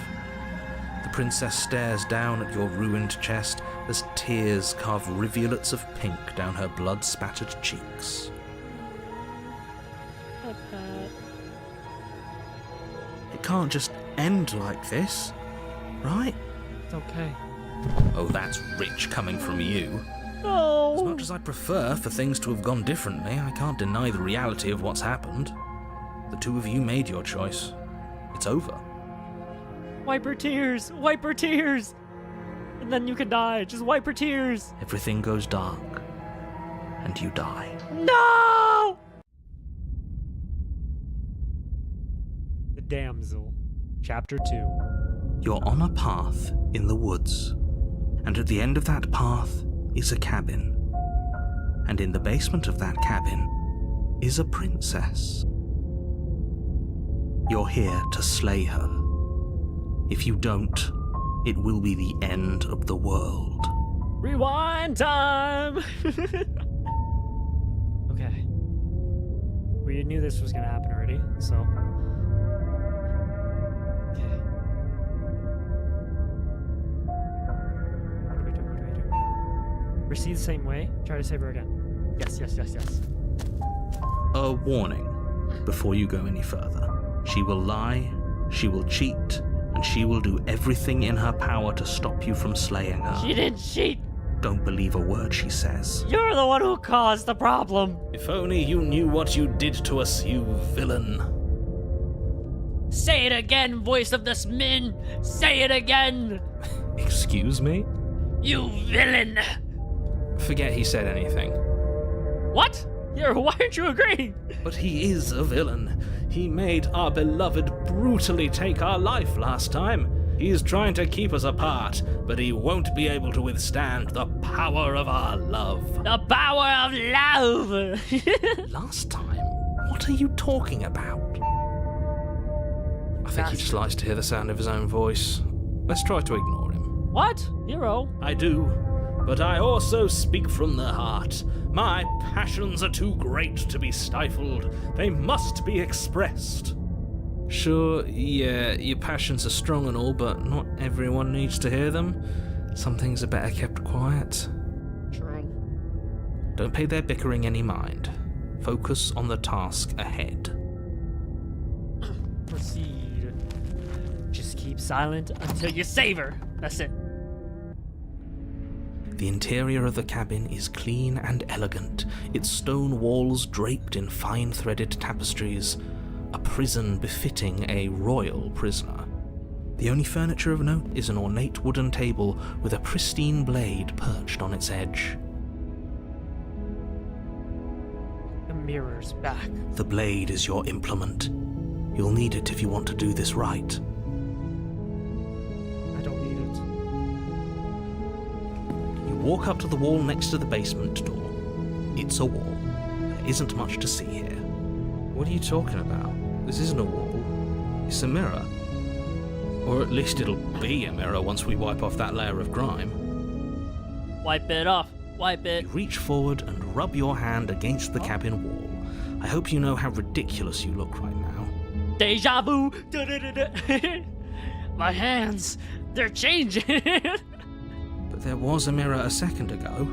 The princess stares down at your ruined chest as tears carve rivulets of pink down her blood-spattered cheeks. It can't just end like this, right? It's okay. Oh, that's rich coming from you. As No. much as I prefer for things to have gone differently, I can't deny the reality of what's happened. The two of you made your choice. It's over. Wipe her tears. And then you can die. Just wipe her tears. Everything goes dark, and you die. No! The Damsel, Chapter 2. You're on a path in the woods, and at the end of that path is a cabin. And in the basement of that cabin is a princess. You're here to slay her. If you don't, it will be the end of the world. Rewind time! Okay. We knew this was gonna happen already, so. Okay. What do we do? What do we do? Proceed the same way. Try to save her again. Yes, yes, yes, yes. A warning before you go any further. She will lie, she will cheat, and she will do everything in her power to stop you from slaying her. She didn't cheat! Don't believe a word she says. You're the one who caused the problem! If only you knew what you did to us, you villain. Say it again, voice of the Smin! Say it again! Excuse me? You villain! Forget he said anything. What? Why aren't you agreeing? But he is a villain. He made our beloved brutally take our life last time. He's trying to keep us apart, but he won't be able to withstand the power of our love. The power of love! Last time? What are you talking about? I think he just likes to hear the sound of his own voice. Let's try to ignore him. What? Hero? I do, but I also speak from the heart. My passions are too great to be stifled. They must be expressed. Sure, yeah, your passions are strong and all, but not everyone needs to hear them. Some things are better kept quiet. True. Don't pay their bickering any mind. Focus on the task ahead. Proceed. Just keep silent until you save her. That's it. The interior of the cabin is clean and elegant, its stone walls draped in fine threaded tapestries, a prison befitting a royal prisoner. The only furniture of note is an ornate wooden table with a pristine blade perched on its edge. The mirror's back. The blade is your implement. You'll need it if you want to do this right. I don't need it. You walk up to the wall next to the basement door. It's a wall. There isn't much to see here. What are you talking about? This isn't a wall. It's a mirror. Or at least it'll be a mirror once we wipe off that layer of grime. Wipe it off. Wipe it. You reach forward and rub your hand against the cabin wall. I hope you know how ridiculous you look right now. Deja vu. My hands. They're changing. But there was a mirror a second ago.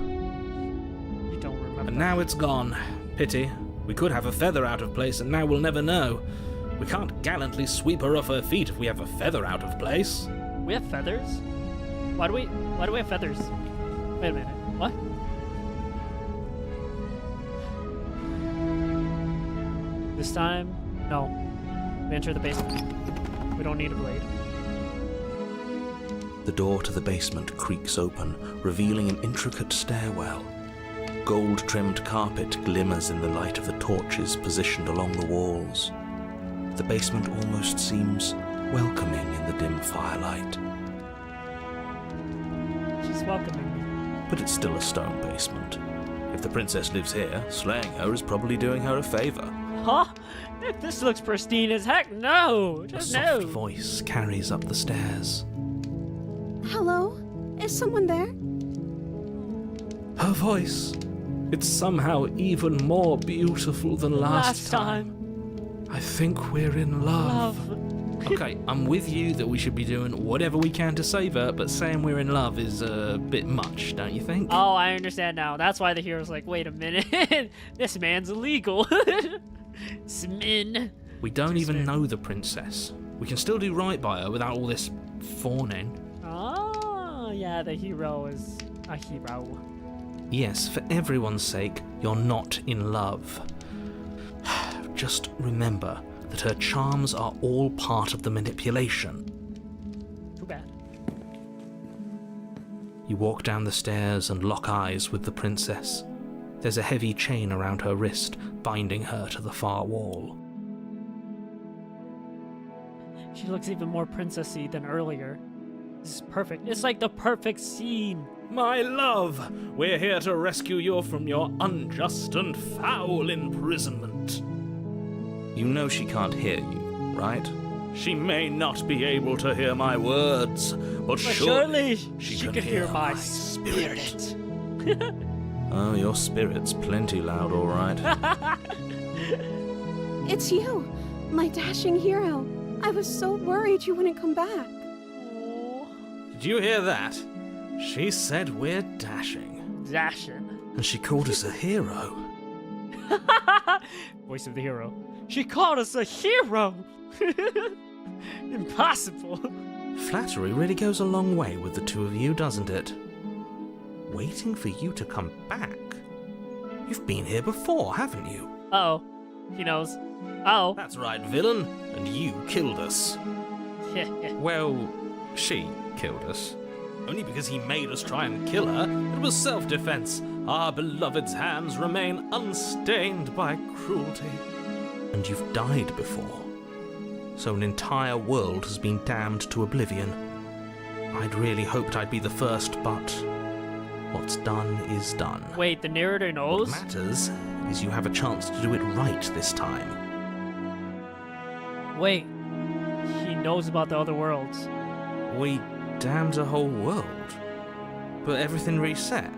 You don't remember. And now it's gone. Pity. We could have a feather out of place and now we'll never know. We can't gallantly sweep her off her feet if we have a feather out of place. We have feathers? Why do we have feathers? Wait a minute. What? This time? No. We enter the basement. We don't need a blade. The door to the basement creaks open, revealing an intricate stairwell. Gold-trimmed carpet glimmers in the light of the torches positioned along the walls. The basement almost seems welcoming in the dim firelight. She's welcoming me. But it's still a stone basement. If the princess lives here, slaying her is probably doing her a favor. Huh? If this looks pristine as heck, no! A Just soft no! voice carries up the stairs. Hello? Is someone there? Her voice. It's somehow even more beautiful than last time. I think we're in love. Okay, I'm with you that we should be doing whatever we can to save her, but saying we're in love is a bit much, don't you think? Oh, I understand now. That's why the hero's like, wait a minute. This man's illegal. Smin. We don't even know the princess. We can still do right by her without all this fawning. Oh, yeah, the hero is a hero. Yes, for everyone's sake, you're not in love. Just remember that her charms are all part of the manipulation. Too bad. You walk down the stairs and lock eyes with the princess. There's a heavy chain around her wrist, binding her to the far wall. She looks even more princessy than earlier. This is perfect. It's like the perfect scene. My love, we're here to rescue you from your unjust and foul imprisonment. You know she can't hear you, right? She may not be able to hear my words, but surely she can hear my spirit. Oh, your spirit's plenty loud, all right. It's you, my dashing hero. I was so worried you wouldn't come back. Did you hear that? She said we're dashing. Dashing. And she called us a hero. Voice of the hero. She called us a hero! Impossible. Flattery really goes a long way with the two of you, doesn't it? Waiting for you to come back? You've been here before, haven't you? Uh-oh. He knows. Oh. That's right, villain. And you killed us. Well, she killed us. Only because he made us try and kill her. It was self-defense. Our beloved's hands remain unstained by cruelty. And you've died before. So an entire world has been damned to oblivion. I'd really hoped I'd be the first, but what's done is done. Wait, the narrator knows? What matters is you have a chance to do it right this time. Wait. He knows about the other worlds. We damned a whole world. But everything reset.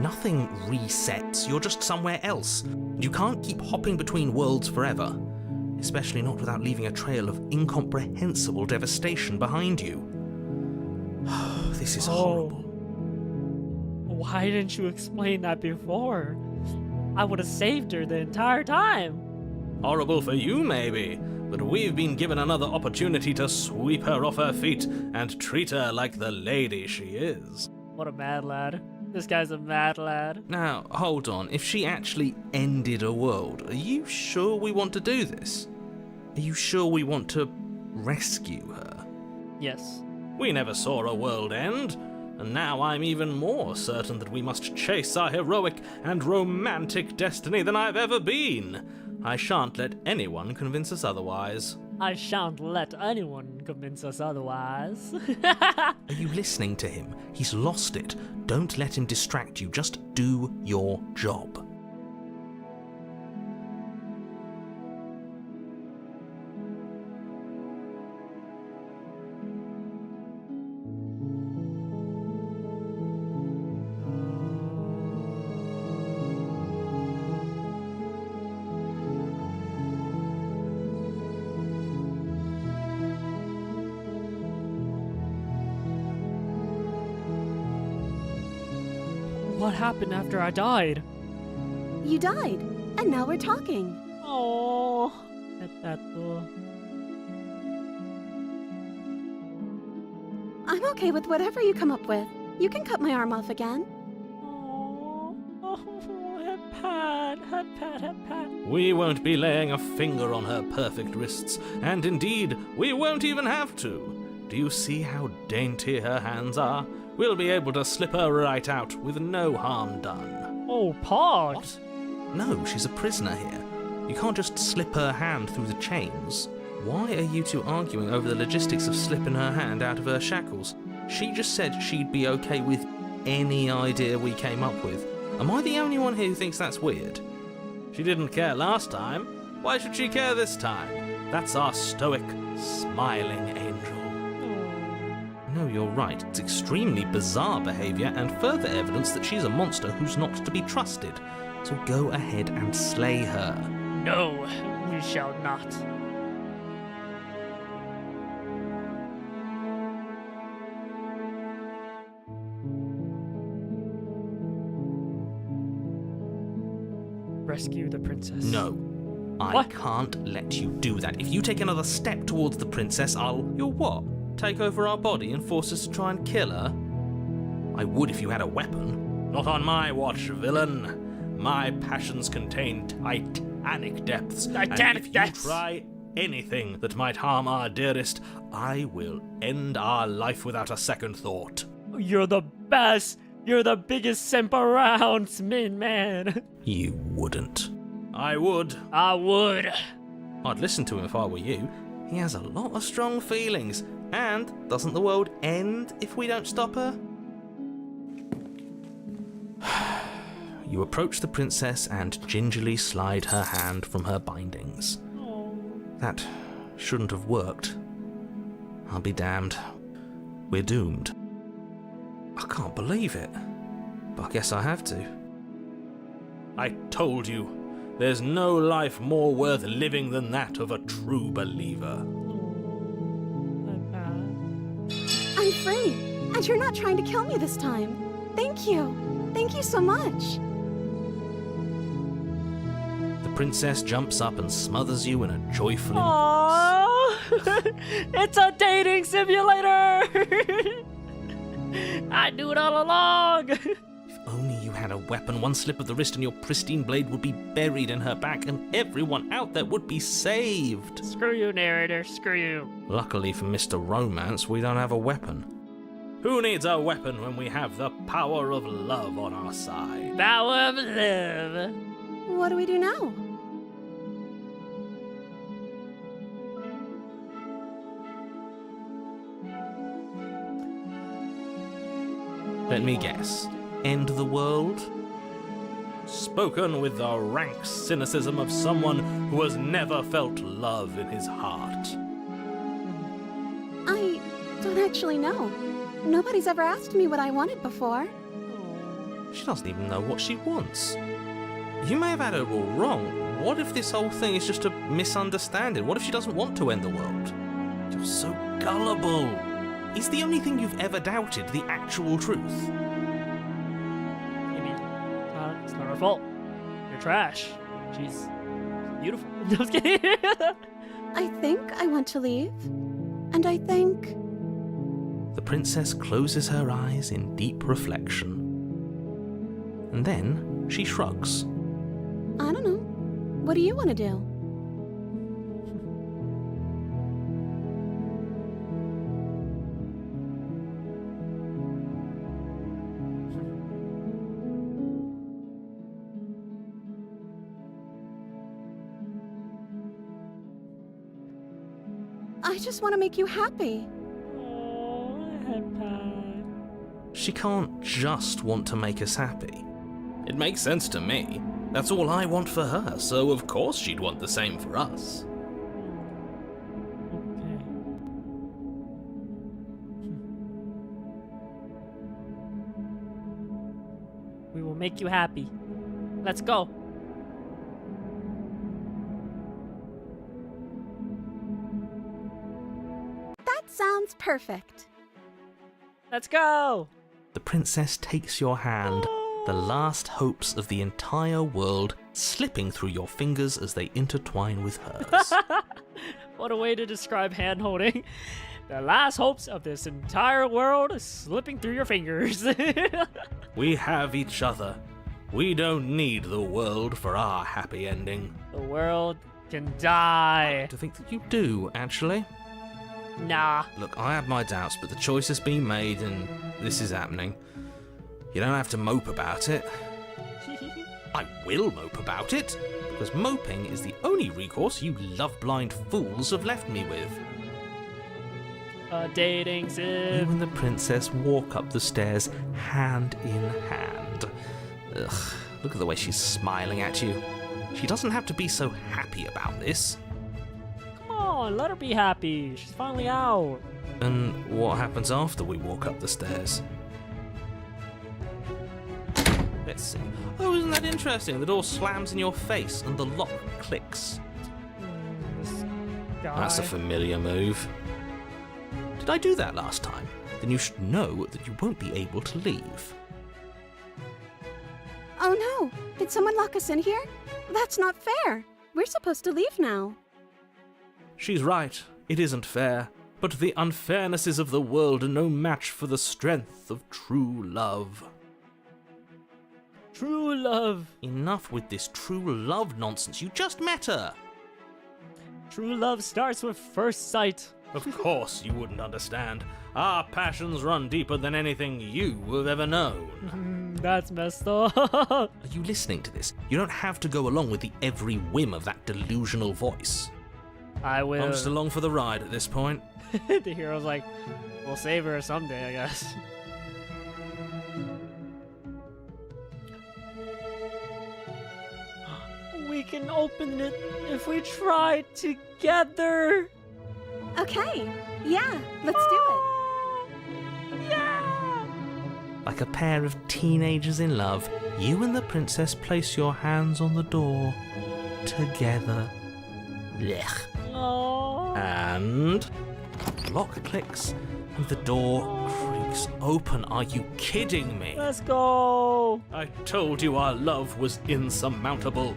Nothing resets, you're just somewhere else. You can't keep hopping between worlds forever. Especially not without leaving a trail of incomprehensible devastation behind you. This is horrible. Why didn't you explain that before? I would have saved her the entire time. Horrible for you, maybe. But we've been given another opportunity to sweep her off her feet and treat her like the lady she is. What a mad lad. This guy's a mad lad. Now, hold on. If she actually ended a world, are you sure we want to do this? Are you sure we want to rescue her? Yes. We never saw a world end, and now I'm even more certain that we must chase our heroic and romantic destiny than I've ever been. I shan't let anyone convince us otherwise. I shan't let anyone convince us otherwise. Are you listening to him? He's lost it. Don't let him distract you. Just do your job. What happened after I died? You died, and now we're talking. Oh, Pepeto. I'm okay with whatever you come up with. You can cut my arm off again. Head pat. We won't be laying a finger on her perfect wrists, and indeed, we won't even have to. Do you see how dainty her hands are? We'll be able to slip her right out with no harm done. Oh, Pod. What? No, she's a prisoner here. You can't just slip her hand through the chains. Why are you two arguing over the logistics of slipping her hand out of her shackles? She just said she'd be okay with any idea we came up with. Am I the only one here who thinks that's weird? She didn't care last time. Why should she care this time? That's our stoic, smiling angel. No, you're right. It's extremely bizarre behaviour and further evidence that she's a monster who's not to be trusted. So go ahead and slay her. No, we shall not. Rescue the princess. No. I What? can't let you do that. If you take another step towards the princess, You'll what? Take over our body and force us to try and kill her? I would if you had a weapon. Not on my watch, villain. My passions contain titanic depths. Titanic and if depths. you try anything that might harm our dearest, I will end our life without a second thought. You're the best. You're the biggest simp around, Min Man. You wouldn't. I would. I would. I'd listen to him if I were you. He has a lot of strong feelings. And doesn't the world end if we don't stop her? You approach the princess and gingerly slide her hand from her bindings. That shouldn't have worked. I'll be damned. We're doomed. I can't believe it. But I guess I have to. I told you. There's no life more worth living than that of a true believer. I'm free, and you're not trying to kill me this time. Thank you. Thank you so much. The princess jumps up and smothers you in a joyful embrace. Aww! It's a dating simulator! I knew it all along! If only you had a weapon, one slip of the wrist and your pristine blade would be buried in her back and everyone out there would be saved. Screw you, narrator, screw you. Luckily for Mr. Romance, we don't have a weapon. Who needs a weapon when we have the power of love on our side? Power of love. What do we do now? Let me guess. End the world? Spoken with the rank cynicism of someone who has never felt love in his heart. I don't actually know. Nobody's ever asked me what I wanted before. She doesn't even know what she wants. You may have had her all wrong. What if this whole thing is just a misunderstanding? What if she doesn't want to end the world? You're so gullible. Is the only thing you've ever doubted the actual truth? You mean, it's not her fault. You're trash. She's beautiful. No, I was kidding. I think I want to leave. And I think... The princess closes her eyes in deep reflection. And then she shrugs. I don't know. What do you want to do? I just want to make you happy. She can't just want to make us happy. It makes sense to me. That's all I want for her, so of course she'd want the same for us. Okay. We will make you happy. Let's go. That sounds perfect. Let's go. The princess takes your hand, the last hopes of the entire world slipping through your fingers as they intertwine with hers. What a way to describe hand holding. The last hopes of this entire world slipping through your fingers. We have each other. We don't need the world for our happy ending. The world can die. To think that you do, actually. Nah. Look, I have my doubts, but the choice has been made and this is happening. You don't have to mope about it. I will mope about it, because moping is the only recourse you love-blind fools have left me with. A dating You sim. and the princess walk up the stairs, hand in hand. Ugh, look at the way she's smiling at you. She doesn't have to be so happy about this. Come on, let her be happy. She's finally out. And what happens after we walk up the stairs? Let's see. Oh, isn't that interesting? The door slams in your face and the lock clicks. This guy. That's a familiar move. Did I do that last time? Then you should know that you won't be able to leave. Oh no! Did someone lock us in here? That's not fair! We're supposed to leave now. She's right. It isn't fair. But the unfairnesses of the world are no match for the strength of true love. True love. Enough with this true love nonsense. You just met her. True love starts with first sight. Of course you wouldn't understand. Our passions run deeper than anything you have ever known. That's messed up. Are you listening to this? You don't have to go along with the every whim of that delusional voice. I will. I'm just along for the ride at this point. The hero's like, we'll save her someday, I guess. We can open it if we try together. Okay, yeah, let's do it. Yeah! Like a pair of teenagers in love, you and the princess place your hands on the door. together. Blech. Oh. And the lock clicks and the door creaks open. Are you kidding me? Let's go. I told you our love was insurmountable.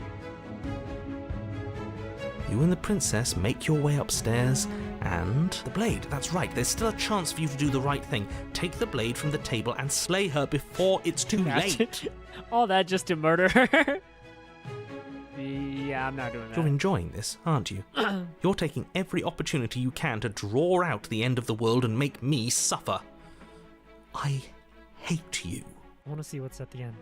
You and the princess make your way upstairs, and the blade, that's right, there's still a chance for you to do the right thing. Take the blade from the table and slay her before it's too late. All that just to murder her? Yeah, I'm not doing that. You're enjoying this, aren't you? You're taking every opportunity you can to draw out the end of the world and make me suffer. I hate you. I want to see what's at the end.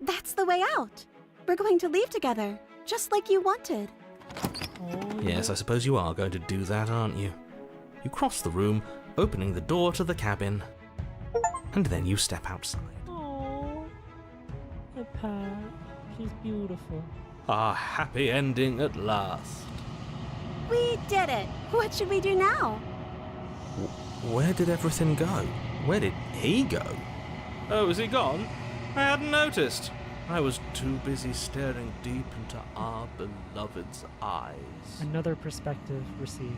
That's the way out. We're going to leave together, just like you wanted. Oh, Yes, I suppose you are going to do that, aren't you? You cross the room, opening the door to the cabin, and then you step outside. Oh, the Pat. She's beautiful. A happy ending at last. We did it. What should we do now? Where did everything go? Where did he go? Oh, is he gone? I hadn't noticed. I was too busy staring deep into our beloved's eyes. Another perspective received.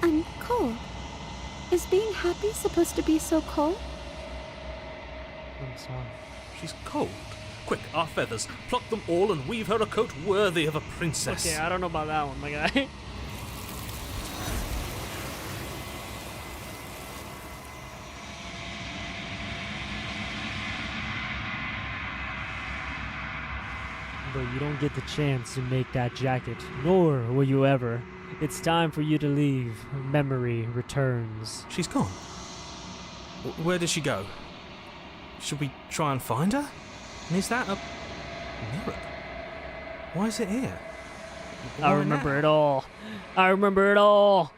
I'm cold. Is being happy supposed to be so cold? I'm sorry. She's cold. Quick, our feathers. Pluck them all and weave her a coat worthy of a princess. Okay, I don't know about that one, my guy. But you don't get the chance to make that jacket, nor will you ever. It's time for you to leave. Memory returns. She's gone. Where did she go? Should we try and find her? And is that a mirror? Why is it here? I remember it all. I remember it all.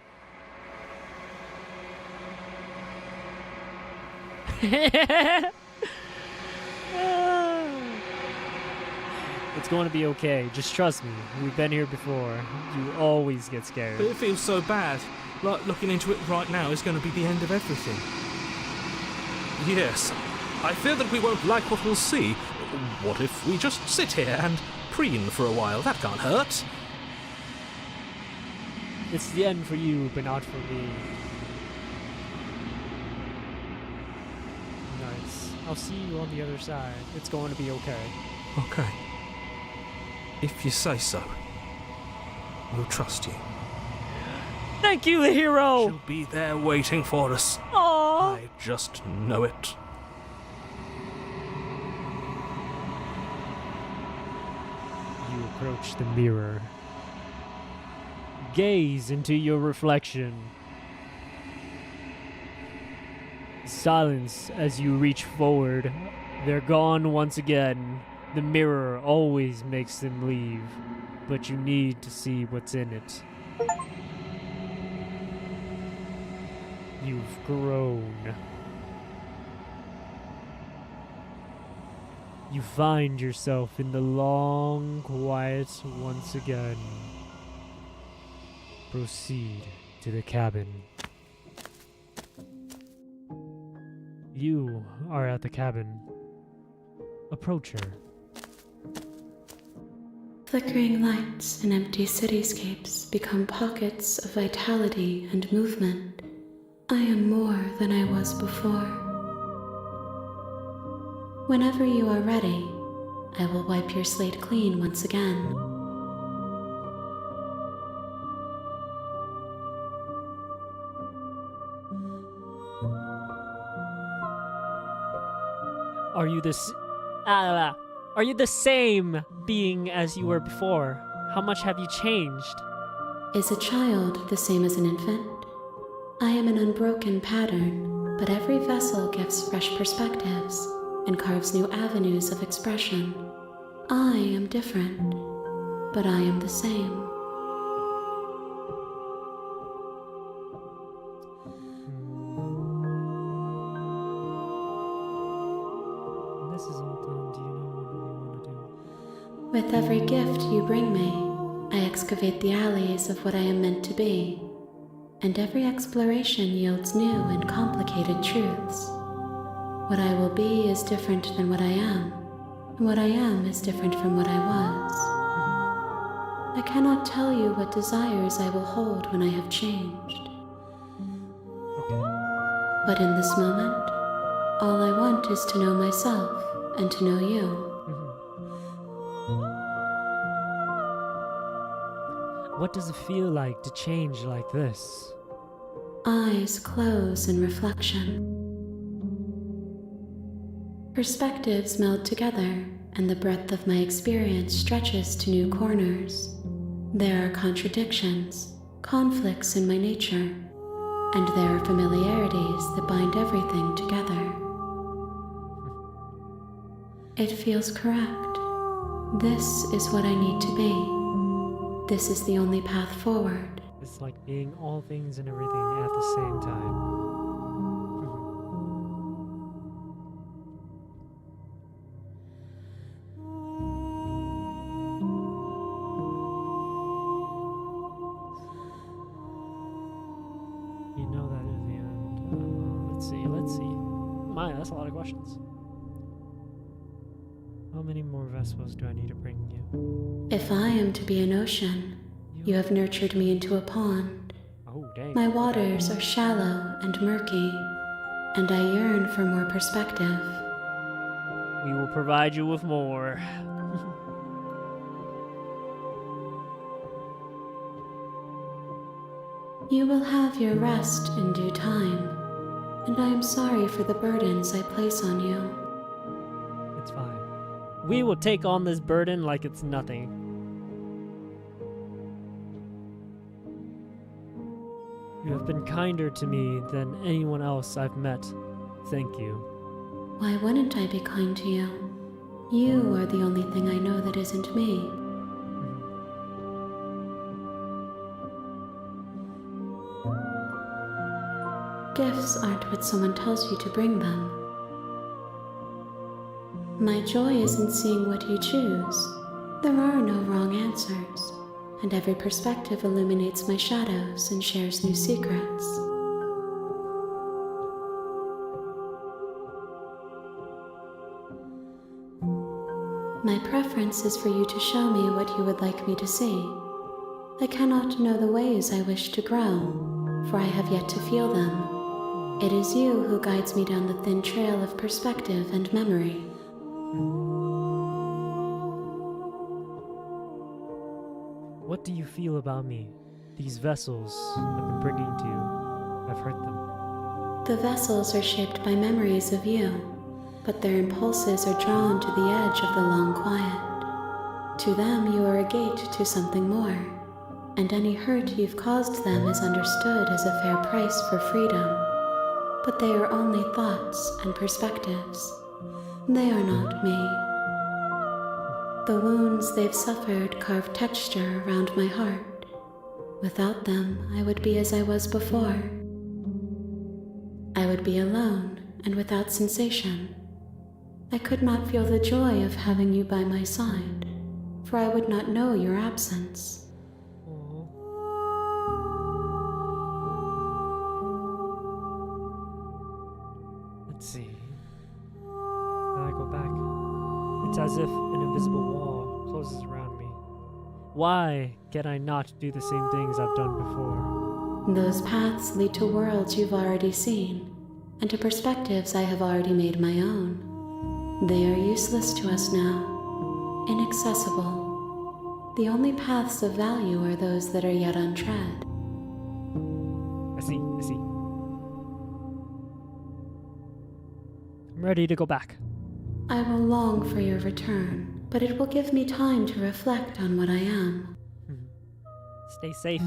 It's going to be okay. Just trust me. We've been here before. You always get scared. But it feels so bad. Like looking into it right now is going to be the end of everything. Yes, I fear that we won't like what we'll see. What if we just sit here and preen for a while? That can't hurt. It's the end for you, but not for me. Nice. I'll see you on the other side. It's going to be okay. Okay. If you say so, we'll trust you. Thank you, the hero! She'll be there waiting for us. Aww! I just know it. You approach the mirror. Gaze into your reflection. Silence as you reach forward. They're gone once again. The mirror always makes them leave, but you need to see what's in it. You've grown. You find yourself in the long quiet once again. Proceed to the cabin. You are at the cabin. Approach her. Flickering lights and empty cityscapes become pockets of vitality and movement. I am more than I was before. Whenever you are ready, I will wipe your slate clean once again. Are you the same being as you were before? How much have you changed? Is a child the same as an infant? I am an unbroken pattern, but every vessel gives fresh perspectives and carves new avenues of expression. I am different, but I am the same. This is all done. Do you know what you want to do? With every gift you bring me, I excavate the alleys of what I am meant to be, and every exploration yields new and complicated truths. What I will be is different than what I am, and what I am is different from what I was. I cannot tell you what desires I will hold when I have changed. Okay. But in this moment, all I want is to know myself and to know you. What does it feel like to change like this? Eyes close in reflection. Perspectives meld together, and the breadth of my experience stretches to new corners. There are contradictions, conflicts in my nature, and there are familiarities that bind everything together. It feels correct. This is what I need to be. This is the only path forward. It's like being all things and everything at the same time. You know that is the end. Let's see. My, that's a lot of questions. How many more vessels do I need to bring you? If I am to be an ocean, you have nurtured me into a pond. Oh, dang. My waters are shallow and murky, and I yearn for more perspective. We will provide you with more. You will have your rest in due time, and I am sorry for the burdens I place on you. It's fine. We will take on this burden like it's nothing. You have been kinder to me than anyone else I've met. Thank you. Why wouldn't I be kind to you? You are the only thing I know that isn't me. Gifts aren't what someone tells you to bring them. My joy is in seeing what you choose. There are no wrong answers, and every perspective illuminates my shadows and shares new secrets. My preference is for you to show me what you would like me to see. I cannot know the ways I wish to grow, for I have yet to feel them. It is you who guides me down the thin trail of perspective and memory. What do you feel about me? These vessels I've been bringing to you, I've hurt them. The vessels are shaped by memories of you, but their impulses are drawn to the edge of the long quiet. To them, you are a gate to something more, and any hurt you've caused them is understood as a fair price for freedom. But they are only thoughts and perspectives. They are not me. The wounds they've suffered carve texture around my heart. Without them, I would be as I was before. I would be alone and without sensation. I could not feel the joy of having you by my side, for I would not know your absence. Let's see. I go back. It's as if an invisible wall closes around me. Why can I not do the same things I've done before? Those paths lead to worlds you've already seen, and to perspectives I have already made my own. They are useless to us now, inaccessible. The only paths of value are those that are yet untread. I see. I'm ready to go back. I will long for your return, but it will give me time to reflect on what I am. Stay safe.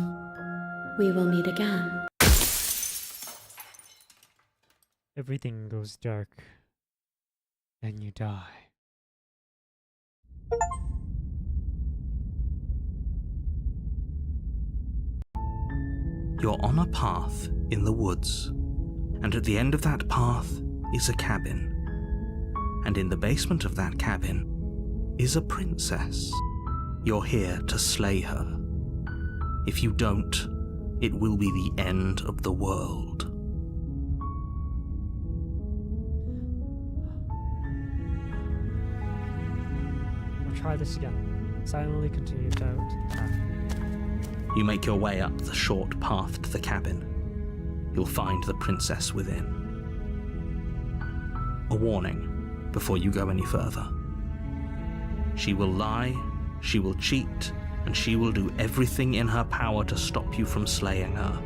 We will meet again. Everything goes dark, and you die. You're on a path in the woods, and at the end of that path is a cabin. And in the basement of that cabin is a princess. You're here to slay her. If you don't, it will be the end of the world. We'll try this again. Silently continue to You make your way up the short path to the cabin. You'll find the princess within. A warning before you go any further. She will lie, she will cheat, and she will do everything in her power to stop you from slaying her.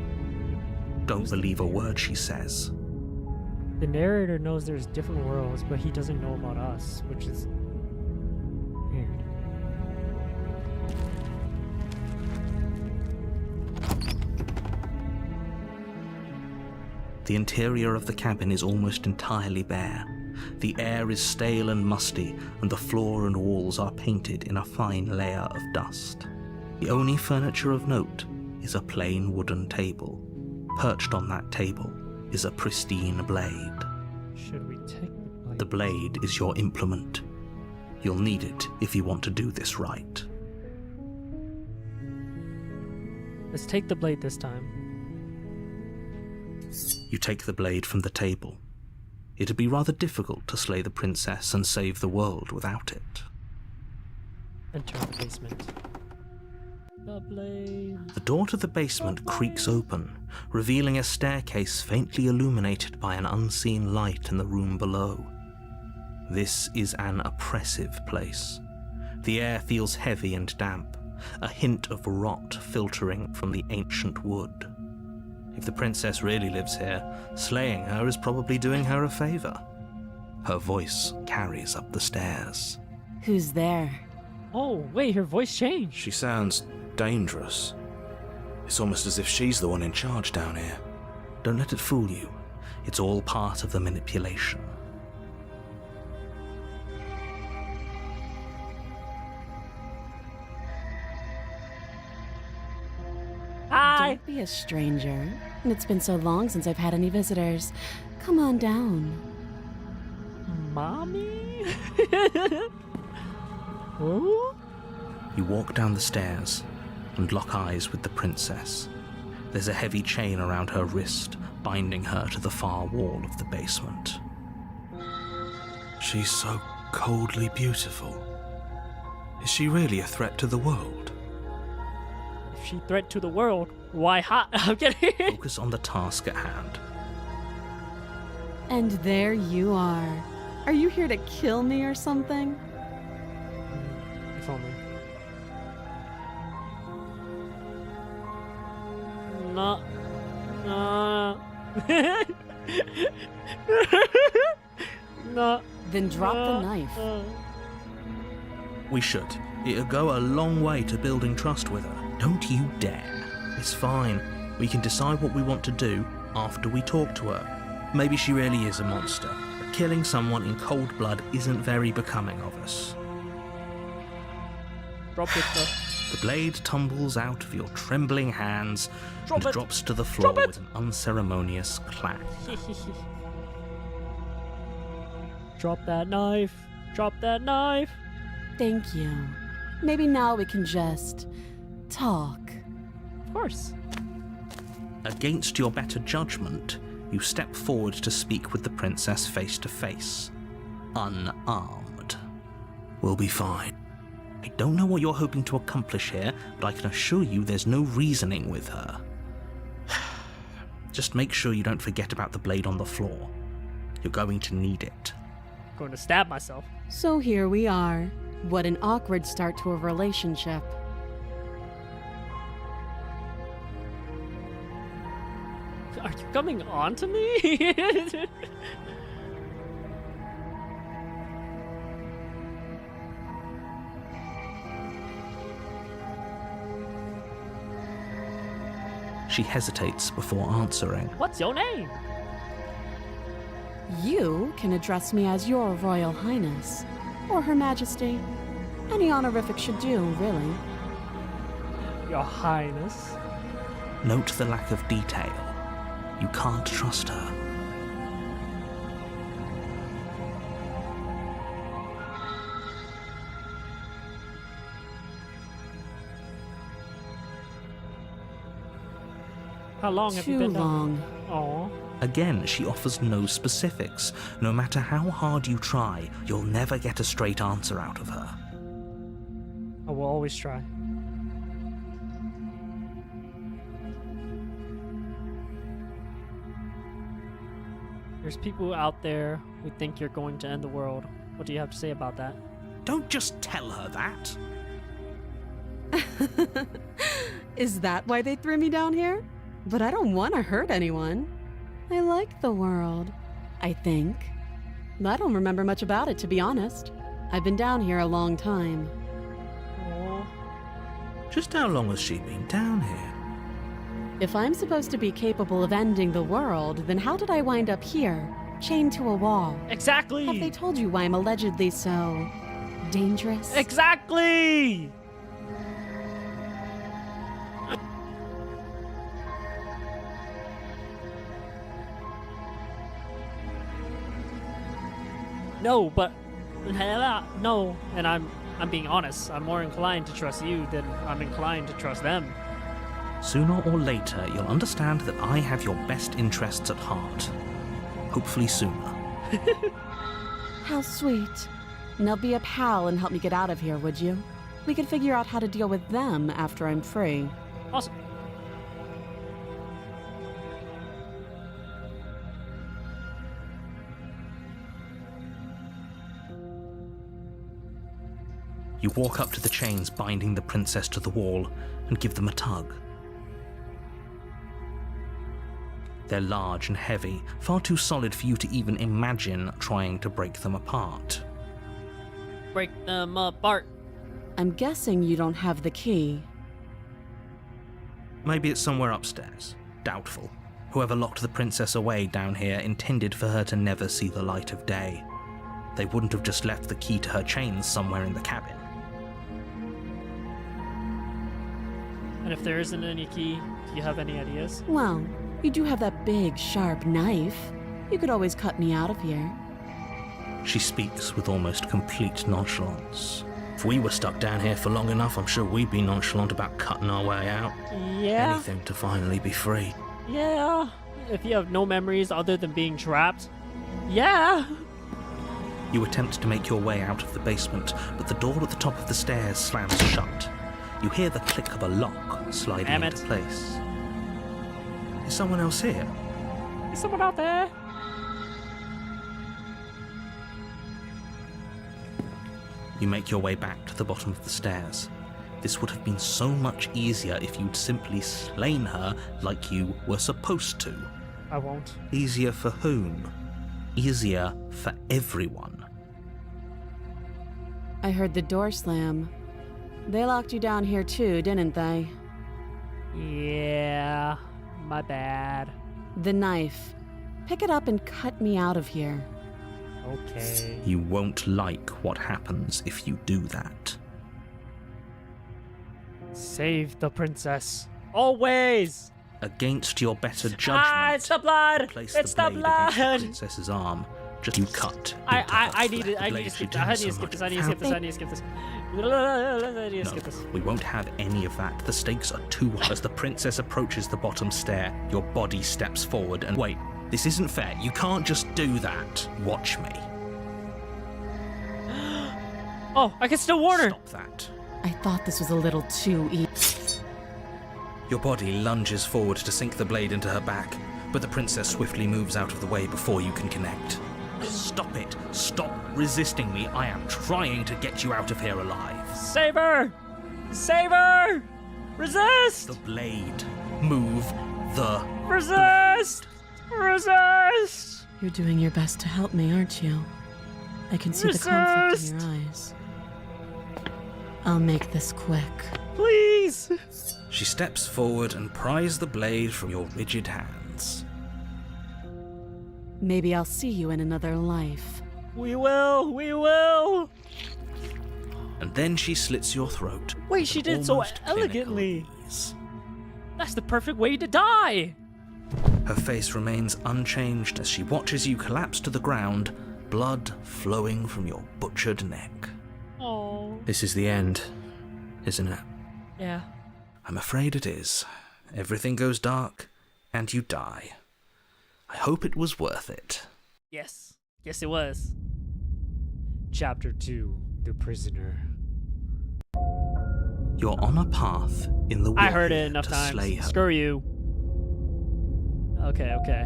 Don't believe a word she says. The narrator knows there's different worlds, but he doesn't know about us, which is weird. The interior of the cabin is almost entirely bare. The air is stale and musty, and the floor and walls are painted in a fine layer of dust. The only furniture of note is a plain wooden table. Perched on that table is a pristine blade. Should we take the blade? The blade is your implement. You'll need it if you want to do this right. Let's take the blade this time. You take the blade from the table. It'd be rather difficult to slay the princess and save the world without it. Enter the basement. The blade. The door to the basement creaks open, revealing a staircase faintly illuminated by an unseen light in the room below. This is an oppressive place. The air feels heavy and damp, a hint of rot filtering from the ancient wood. If the princess really lives here, slaying her is probably doing her a favor. Her voice carries up the stairs. Who's there? Oh, wait, her voice changed. She sounds dangerous. It's almost as if she's the one in charge down here. Don't let it fool you. It's all part of the manipulation. Hi! Don't be a stranger. It's been so long since I've had any visitors. Come on down. Mommy? Oh? You walk down the stairs and lock eyes with the princess. There's a heavy chain around her wrist, binding her to the far wall of the basement. She's so coldly beautiful. Is she really a threat to the world? If she threat to the world, why hot? I'm kidding. Focus on the task at hand. And there you are. Are you here to kill me or something? If only. No. No. No. Then drop the knife. We should. It'll go a long way to building trust with her. Don't you dare. It's fine. We can decide what we want to do after we talk to her. Maybe she really is a monster. But killing someone in cold blood isn't very becoming of us. Drop it. The blade tumbles out of your trembling hands Drop and it. drops to the floor Drop it. with an unceremonious clack. Drop that knife. Drop that knife. Thank you. Maybe now we can just talk. Of course. Against your better judgment, you step forward to speak with the princess face to face. Unarmed. We'll be fine. I don't know what you're hoping to accomplish here, but I can assure you there's no reasoning with her. Just make sure you don't forget about the blade on the floor. You're going to need it. I'm going to stab myself. So here we are. What an awkward start to a relationship. Are you coming on to me? She hesitates before answering. What's your name? You can address me as Your Royal Highness, or Her Majesty. Any honorific should do, really. Your Highness. Note the lack of detail. You can't trust her. How long have you Too been long. down? Aw. Again, she offers no specifics. No matter how hard you try, you'll never get a straight answer out of her. I will always try. There's people out there who think you're going to end the world. What do you have to say about that? Don't just tell her that. Is that why they threw me down here? But I don't want to hurt anyone. I like the world, I think. I don't remember much about it, to be honest. I've been down here a long time. Oh, Just how long has she been down here? If I'm supposed to be capable of ending the world, then how did I wind up here, chained to a wall? exactly! Have they told you why I'm allegedly so dangerous? Exactly! No, but no, and I'm being honest. I'm more inclined to trust you than I'm inclined to trust them. Sooner or later, you'll understand that I have your best interests at heart. Hopefully sooner. How sweet. Now be a pal and help me get out of here, would you? We could figure out how to deal with them after I'm free. Awesome. You walk up to the chains binding the princess to the wall and give them a tug. They're large and heavy, far too solid for you to even imagine trying to break them apart. Break them apart. I'm guessing you don't have the key. Maybe it's somewhere upstairs. Doubtful. Whoever locked the princess away down here intended for her to never see the light of day. They wouldn't have just left the key to her chains somewhere in the cabin. And if there isn't any key, do you have any ideas? Well, you do have that big, sharp knife. You could always cut me out of here. She speaks with almost complete nonchalance. If we were stuck down here for long enough, I'm sure we'd be nonchalant about cutting our way out. Yeah. Anything to finally be free. Yeah. If you have no memories other than being trapped. Yeah. You attempt to make your way out of the basement, but the door at the top of the stairs slams shut. You hear the click of a lock sliding Damn into it. place. Is someone else here? Is someone out there? You make your way back to the bottom of the stairs. This would have been so much easier if you'd simply slain her like you were supposed to. I won't. Easier for whom? Easier for everyone. I heard the door slam. They locked you down here too, didn't they? Yeah. My bad. The knife. Pick it up and cut me out of here. Okay. You won't like what happens if you do that. Save the princess. Always! Against your better judgment, Ah, it's the blood! place It's the the blade against the blood! princess's arm. Just you cut. I into her need flesh. it. I The need to blade skip she this. I did need to so skip this. much I need to skip this. I need to skip this. I need to skip this. We won't have any of that. The stakes are too high. As the princess approaches the bottom stair, your body steps forward and wait. This isn't fair. You can't just do that. Watch me. Oh, I can still warn her. Stop that. I thought this was a little too easy. Your body lunges forward to sink the blade into her back, but the princess swiftly moves out of the way before you can connect. Stop it. Stop resisting me. I am trying to get you out of here alive. Save her! Save her! Resist! The blade. Move the Resist! Resist! You're doing your best to help me, aren't you? I can see the conflict in your eyes. I'll make this quick. Please! She steps forward and pries the blade from your rigid hands. Maybe I'll see you in another life. We will! We will! And then she slits your throat. Wait, with she an did so almost clinical elegantly. ease. That's the perfect way to die! Her face remains unchanged as she watches you collapse to the ground, blood flowing from your butchered neck. Oh. This is the end, isn't it? Yeah. I'm afraid it is. Everything goes dark, and you die. I hope it was worth it. Yes. Yes, it was. Chapter 2, The Prisoner. You're on a path in the I heard it wilderness enough to times. slay her. Screw you. Okay, okay.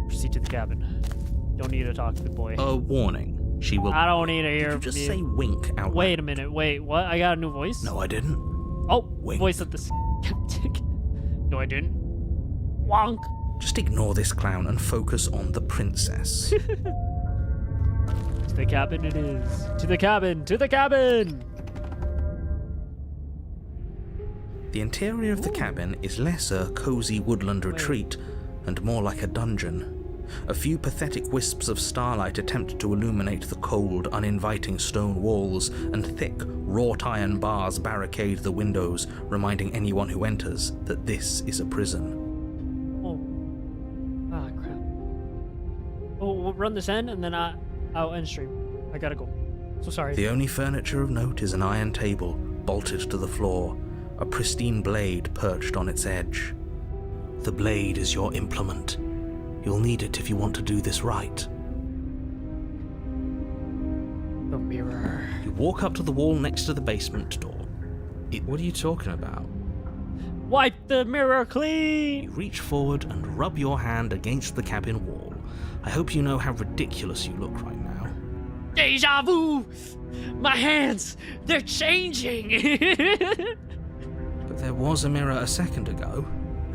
Proceed to the cabin. Don't need to talk to the boy. A warning. She will. I don't need to Did hear you just you. say wink out loud? Wait a minute. Wait, what? I got a new voice? No, I didn't. Oh, Wink. voice of the skeptic. No, I didn't. Wonk. Just ignore this clown and focus on the princess. To the cabin it is. To the cabin. To the cabin. The interior of the cabin is less a cozy woodland retreat and more like a dungeon. A few pathetic wisps of starlight attempt to illuminate the cold, uninviting stone walls, and thick, wrought iron bars barricade the windows, reminding anyone who enters that this is a prison. Oh. Ah, crap. Oh, we'll run this end and then I'll end stream. I gotta go. So sorry. The only furniture of note is an iron table, bolted to the floor, a pristine blade perched on its edge. The blade is your implement. You'll need it if you want to do this right. The mirror. You walk up to the wall next to the basement door. What are you talking about? Wipe the mirror You clean! reach forward and rub your hand against the cabin wall. I hope you know how ridiculous you look right now. Deja vu! My hands! They're changing! But there was a mirror a second ago,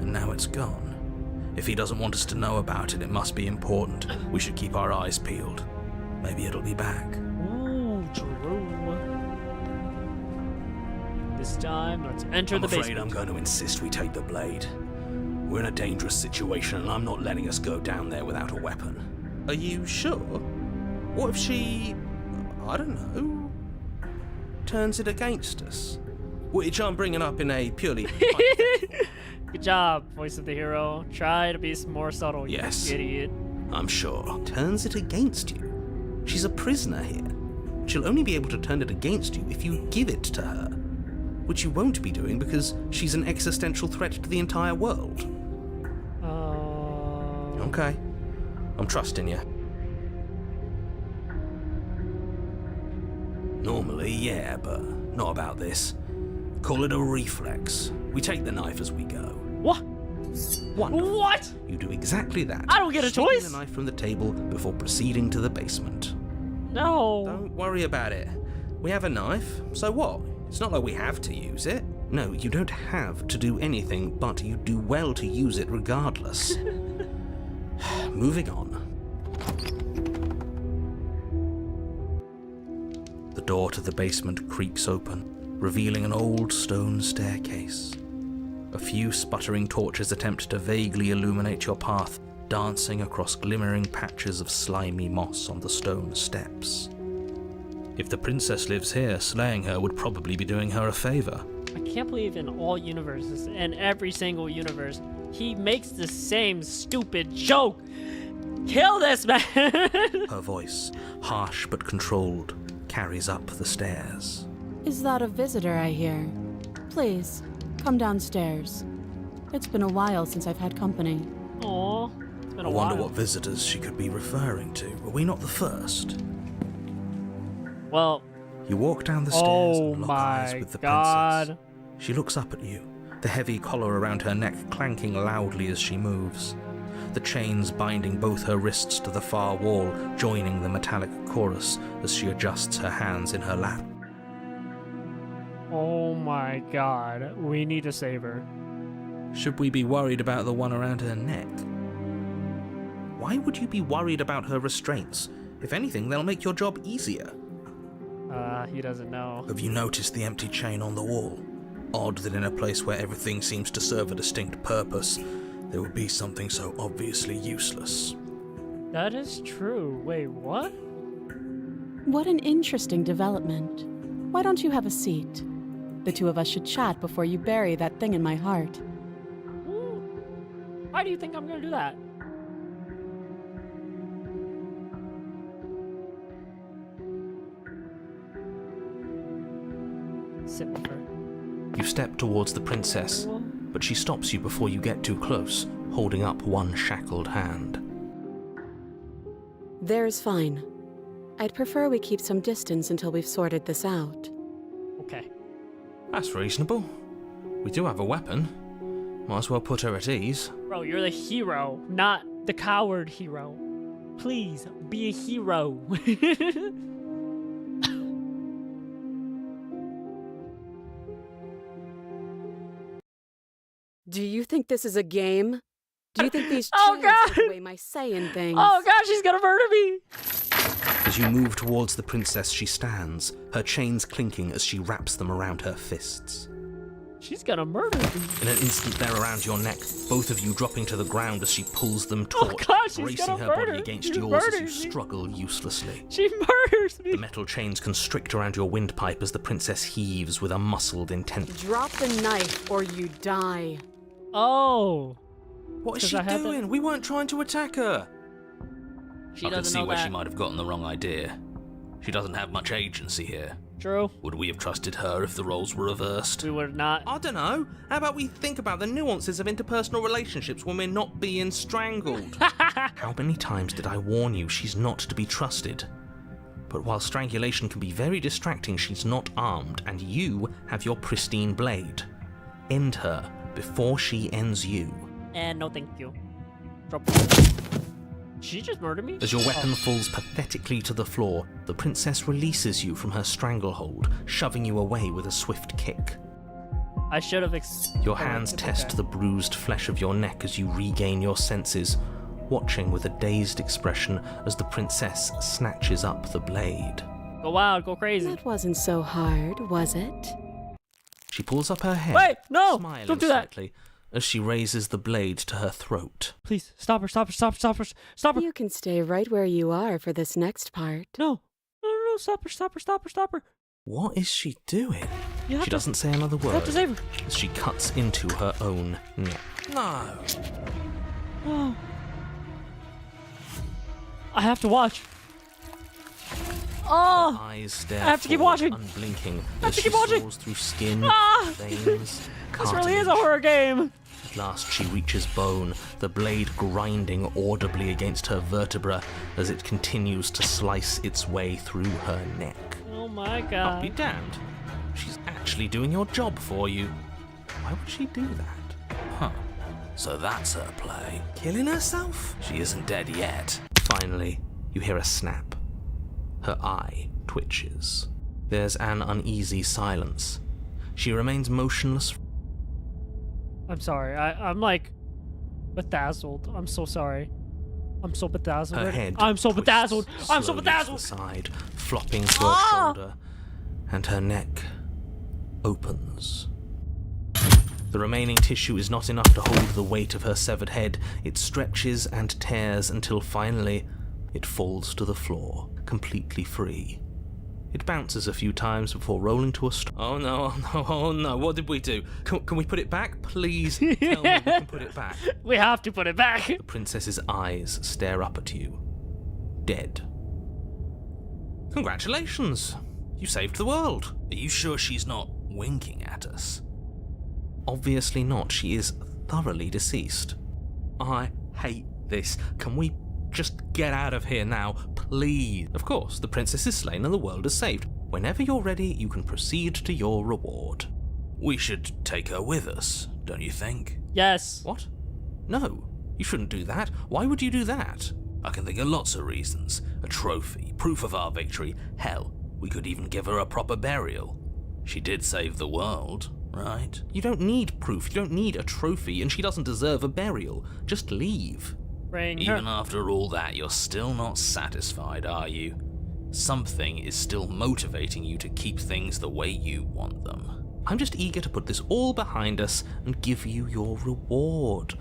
and now it's gone. If he doesn't want us to know about it, it must be important. We should keep our eyes peeled. Maybe it'll be back. Ooh, true. This time, let's enter I'm the afraid basement. I'm going to insist we take the blade. We're in a dangerous situation, and I'm not letting us go down there without a weapon. Are you sure? What if she, I don't know, turns it against us? Which I'm bringing up in a purely Good job, voice of the hero. Try to be more subtle, you Yes. idiot. I'm sure. Turns it against you. She's a prisoner here. She'll only be able to turn it against you if you give it to her. Which you won't be doing because she's an existential threat to the entire world. Okay. I'm trusting you. Normally, yeah, but not about this. Call it a reflex. We take the knife as we go. What? Wonderful. What? You do exactly that. I don't get a Taking choice. the knife from the table before proceeding to the basement. No. Don't worry about it. We have a knife, so what? It's not like we have to use it. No, you don't have to do anything, but you do well to use it regardless. Moving on. The door to the basement creaks open, revealing an old stone staircase. A few sputtering torches attempt to vaguely illuminate your path, dancing across glimmering patches of slimy moss on the stone steps. If the princess lives here, slaying her would probably be doing her a favor. I can't believe in all universes, in every single universe, he makes the same stupid joke. Kill this man! Her voice, harsh but controlled, carries up the stairs. Is that a visitor I hear? Please, come downstairs. It's been a while since I've had company. Aw, it's been I a wonder while. what visitors she could be referring to. Were we not the first? Well, You walk down the stairs oh and lock eyes my with the god. princess. She looks up at you, the heavy collar around her neck clanking loudly as she moves. The chains binding both her wrists to the far wall, joining the metallic chorus as she adjusts her hands in her lap. Oh my god. We need to save her. Should we be worried about the one around her neck? Why would you be worried about her restraints? If anything, they'll make your job easier. He doesn't know. Have you noticed the empty chain on the wall? Odd that in a place where everything seems to serve a distinct purpose, there would be something so obviously useless. That is true. Wait, what? What an interesting development. Why don't you have a seat? The two of us should chat before you bury that thing in my heart. Why do you think I'm gonna do that? Sit with her. You step towards the princess, but she stops you before you get too close, holding up one shackled hand. There's fine. I'd prefer we keep some distance until we've sorted this out. Okay. That's reasonable. We do have a weapon. Might as well put her at ease. Bro, you're the hero, not the coward hero. Please, be a hero. Do you think this is a game? Do you think these Oh, chains God! take away my say in things? Oh god, she's gonna murder me! As you move towards the princess, she stands, her chains clinking as she wraps them around her fists. She's gonna murder me. In an instant, they're around your neck, both of you dropping to the ground as she pulls them Oh taut, god, she's bracing gonna her murder body against She yours as you murders me. struggle uselessly. She murders me. The metal chains constrict around your windpipe as the princess heaves with a muscled intent. Drop the knife or you die. Oh. What is 'Cause she I had doing? We weren't trying to attack her. She I can doesn't see know where that. she might have gotten the wrong idea. She doesn't have much agency here. True. Would we have trusted her if the roles were reversed? We would not. I don't know. How about we think about the nuances of interpersonal relationships when we're not being strangled? How many times did I warn you she's not to be trusted? But while strangulation can be very distracting, she's not armed, and you have your pristine blade. End her before she ends you. And no thank you. Drop. She just murdered me? As your weapon falls pathetically to the floor, the princess releases you from her stranglehold, shoving you away with a swift kick. I should have Your hands test the bruised flesh of your neck as you regain your senses, watching with a dazed expression as the princess snatches up the blade. Go wild, go crazy. That wasn't so hard, was it? She pulls up her head, Wait, no! smiling Don't do that! slightly, as she raises the blade to her throat. Please, stop her, stop her, stop her, stop her, stop her! You can stay right where you are for this next part. No, no, stop her, stop her, stop her, stop her! What is she doing? You have She to, doesn't say another you have to word save her. as she cuts into her own neck. No. Oh. I have to watch. Oh! Eyes stare I have to keep forward, watching. unblinking, I have as to she keep watching. saws through skin, Ah! veins, This really is a cartilage. horror game. At last she reaches bone, the blade grinding audibly against her vertebra as it continues to slice its way through her neck. Oh my I'll be god. damned. She's actually doing your job for you. Why would she do that? Huh. So that's her play. Killing herself? She isn't dead yet. Finally, you hear a snap. Her eye twitches. There's an uneasy silence. She remains motionless. I'm sorry. I'm like bedazzled. I'm so sorry. I'm so bedazzled. Her head I'm so twists bedazzled. I'm so slowly to the bedazzled. side, flopping to her Ah! shoulder, and her neck opens. The remaining tissue is not enough to hold the weight of her severed head. It stretches and tears until finally it falls to the floor, completely free. It bounces a few times before rolling to a stop. Oh no, oh no, oh no. What did we do? Can we put it back? Please tell me we can put it back. We have to put it back. The princess's eyes stare up at you. Dead. Congratulations. You saved the world. Are you sure she's not winking at us? Obviously not. She is thoroughly deceased. I hate this. Can we just get out of here now, please? Of course, the princess is slain and the world is saved. Whenever you're ready, you can proceed to your reward. We should take her with us, don't you think? Yes. What? No, you shouldn't do that. Why would you do that? I can think of lots of reasons. A trophy, proof of our victory. Hell, we could even give her a proper burial. She did save the world, right? You don't need proof, you don't need a trophy, and she doesn't deserve a burial. Just leave. Bring her. Even after all that, you're still not satisfied, are you? Something is still motivating you to keep things the way you want them. I'm just eager to put this all behind us and give you your reward.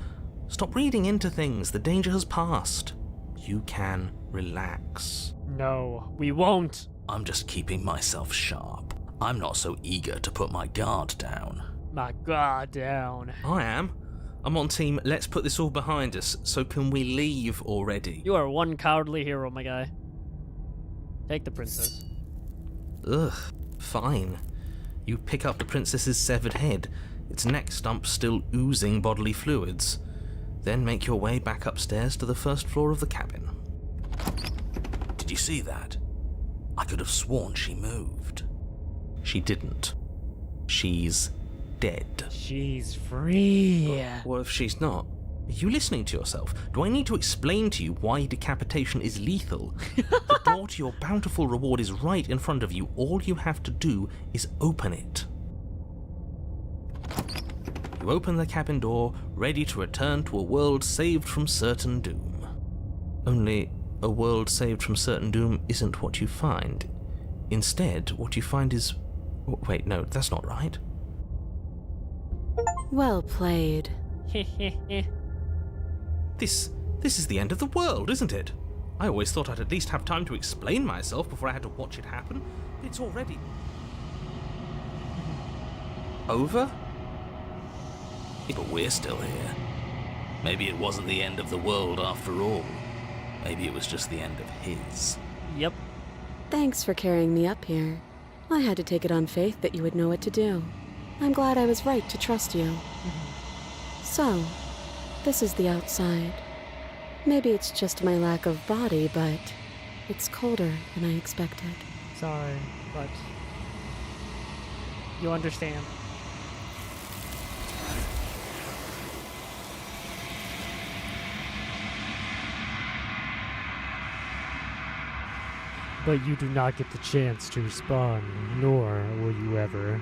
Stop reading into things, the danger has passed. You can relax. No, we won't. I'm just keeping myself sharp. I'm not so eager to put my guard down. My god down. I am. I'm on team, let's put this all behind us, so can we leave already? You are one cowardly hero, my guy. Take the princess. Ugh, fine. You pick up the princess's severed head, its neck stump still oozing bodily fluids. Then make your way back upstairs to the first floor of the cabin. Did you see that? I could have sworn she moved. She didn't. She's dead. She's free. What if she's not? Are you listening to yourself? Do I need to explain to you why decapitation is lethal? The door to your bountiful reward is right in front of you. All you have to do is open it. You open the cabin door, ready to return to a world saved from certain doom. Only, a world saved from certain doom isn't what you find. Instead, what you find is... Wait, no, that's not right. Well played. This is the end of the world, isn't it? I always thought I'd at least have time to explain myself before I had to watch it happen. It's already... over? But we're still here. Maybe it wasn't the end of the world after all. Maybe it was just the end of his. Yep. Thanks for carrying me up here. I had to take it on faith that you would know what to do. I'm glad I was right to trust you. So, this is the outside. Maybe it's just my lack of body, but it's colder than I expected. Sorry, but you understand. But you do not get the chance to respond, nor will you ever.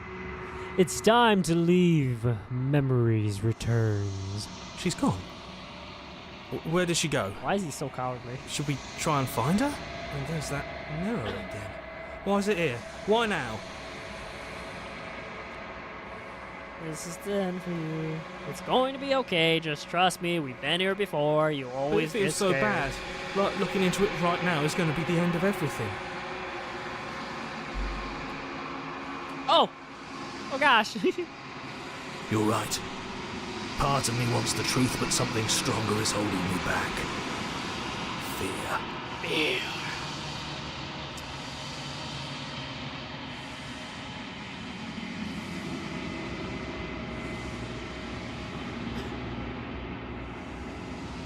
It's time to leave. Memories returns. She's gone. Where did she go? Why is he so cowardly? Should we try and find her? And there's that mirror again. Why is it here? Why now? This is the end for you. It's going to be okay. Just trust me. We've been here before. You always But it feels so get scared. bad. Like, looking into it right now is going to be the end of everything. Oh! Oh gosh. You're right. Part of me wants the truth, but something stronger is holding me back. Fear.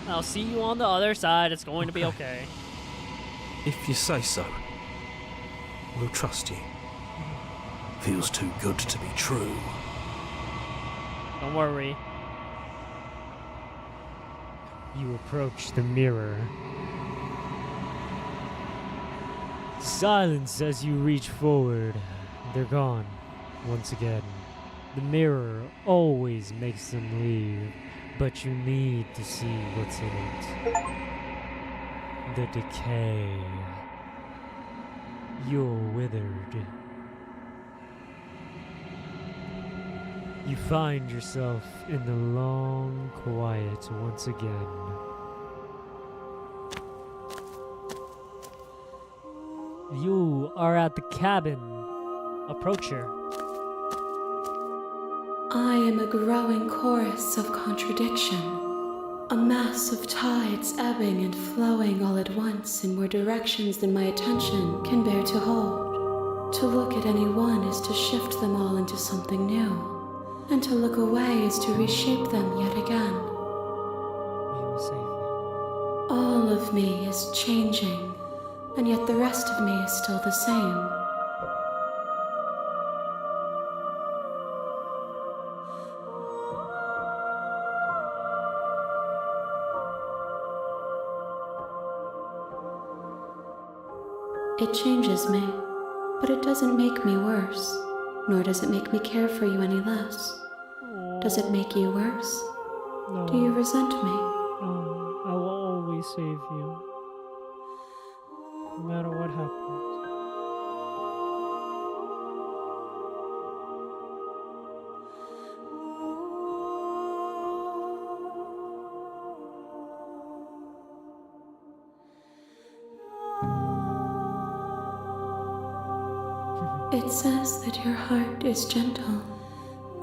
I'll see you on the other side. It's going to be okay. If you say so, we'll trust you. Feels too good to be true. Don't worry. You approach the mirror. Silence as you reach forward. They're gone once again. The mirror always makes them leave, but you need to see what's in it. The decay. You're withered. You find yourself in the long quiet once again. You are at the cabin. Approach her. I am a growing chorus of contradiction, a mass of tides ebbing and flowing all at once in more directions than my attention can bear to hold. To look at any one is to shift them all into something new, and to look away is to reshape them yet again. We will save you. All of me is changing, and yet the rest of me is still the same. It changes me, but it doesn't make me worse, nor does it make me care for you any less. Does it make you worse? No. Do you resent me? No, I will always save you. No matter what happens. It says that your heart is gentle,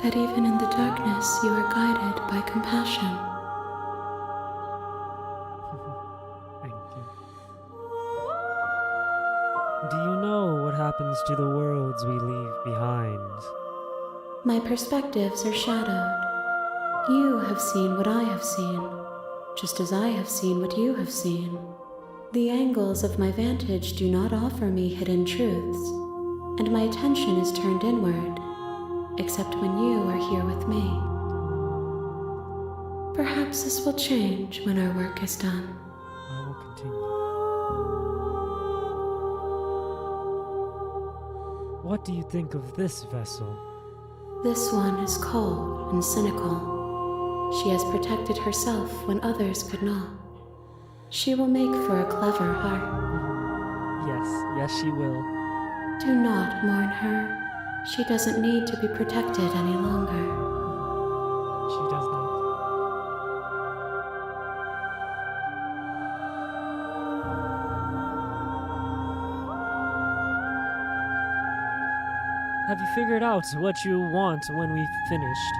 that even in the darkness you are guided by compassion. Thank you. Do you know what happens to the worlds we leave behind? My perspectives are shadowed. You have seen what I have seen, just as I have seen what you have seen. The angles of my vantage do not offer me hidden truths, and my attention is turned inward. except when you are here with me. Perhaps this will change when our work is done. I will continue. What do you think of this vessel? This one is cold and cynical. She has protected herself when others could not. She will make for a clever heart. Yes, she will. Do not mourn her. She doesn't need to be protected any longer. She does not. Have you figured out what you want when we've finished?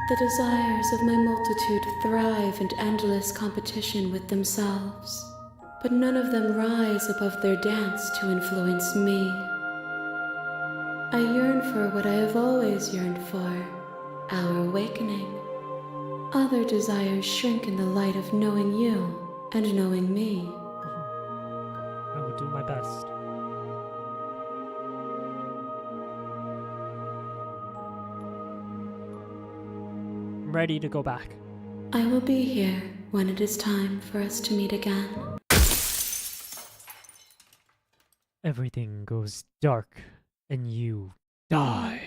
The desires of my multitude thrive in endless competition with themselves, but none of them rise above their dance to influence me. I yearn for what I have always yearned for, our awakening. Other desires shrink in the light of knowing you and knowing me. I will do my best. I'm ready to go back. I will be here when it is time for us to meet again. Everything goes dark and you die.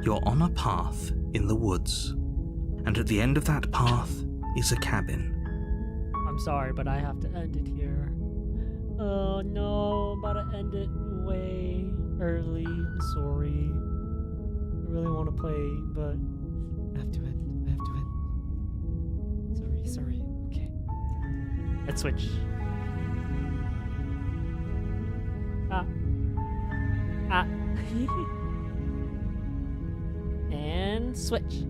You're on a path in the woods, and at the end of that path is a cabin. I'm sorry, but I have to end it here. Oh no, I'm about to end it way early. I'm sorry. I really want to play, but I have to end. I have to end. Sorry. Okay. Let's switch. And switch.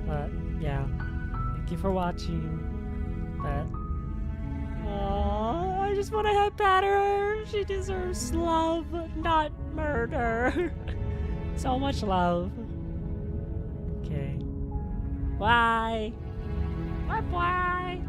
But yeah, thank you for watching. But I just want to have her. She deserves love, not murder. So much love. Okay. Bye. Bye.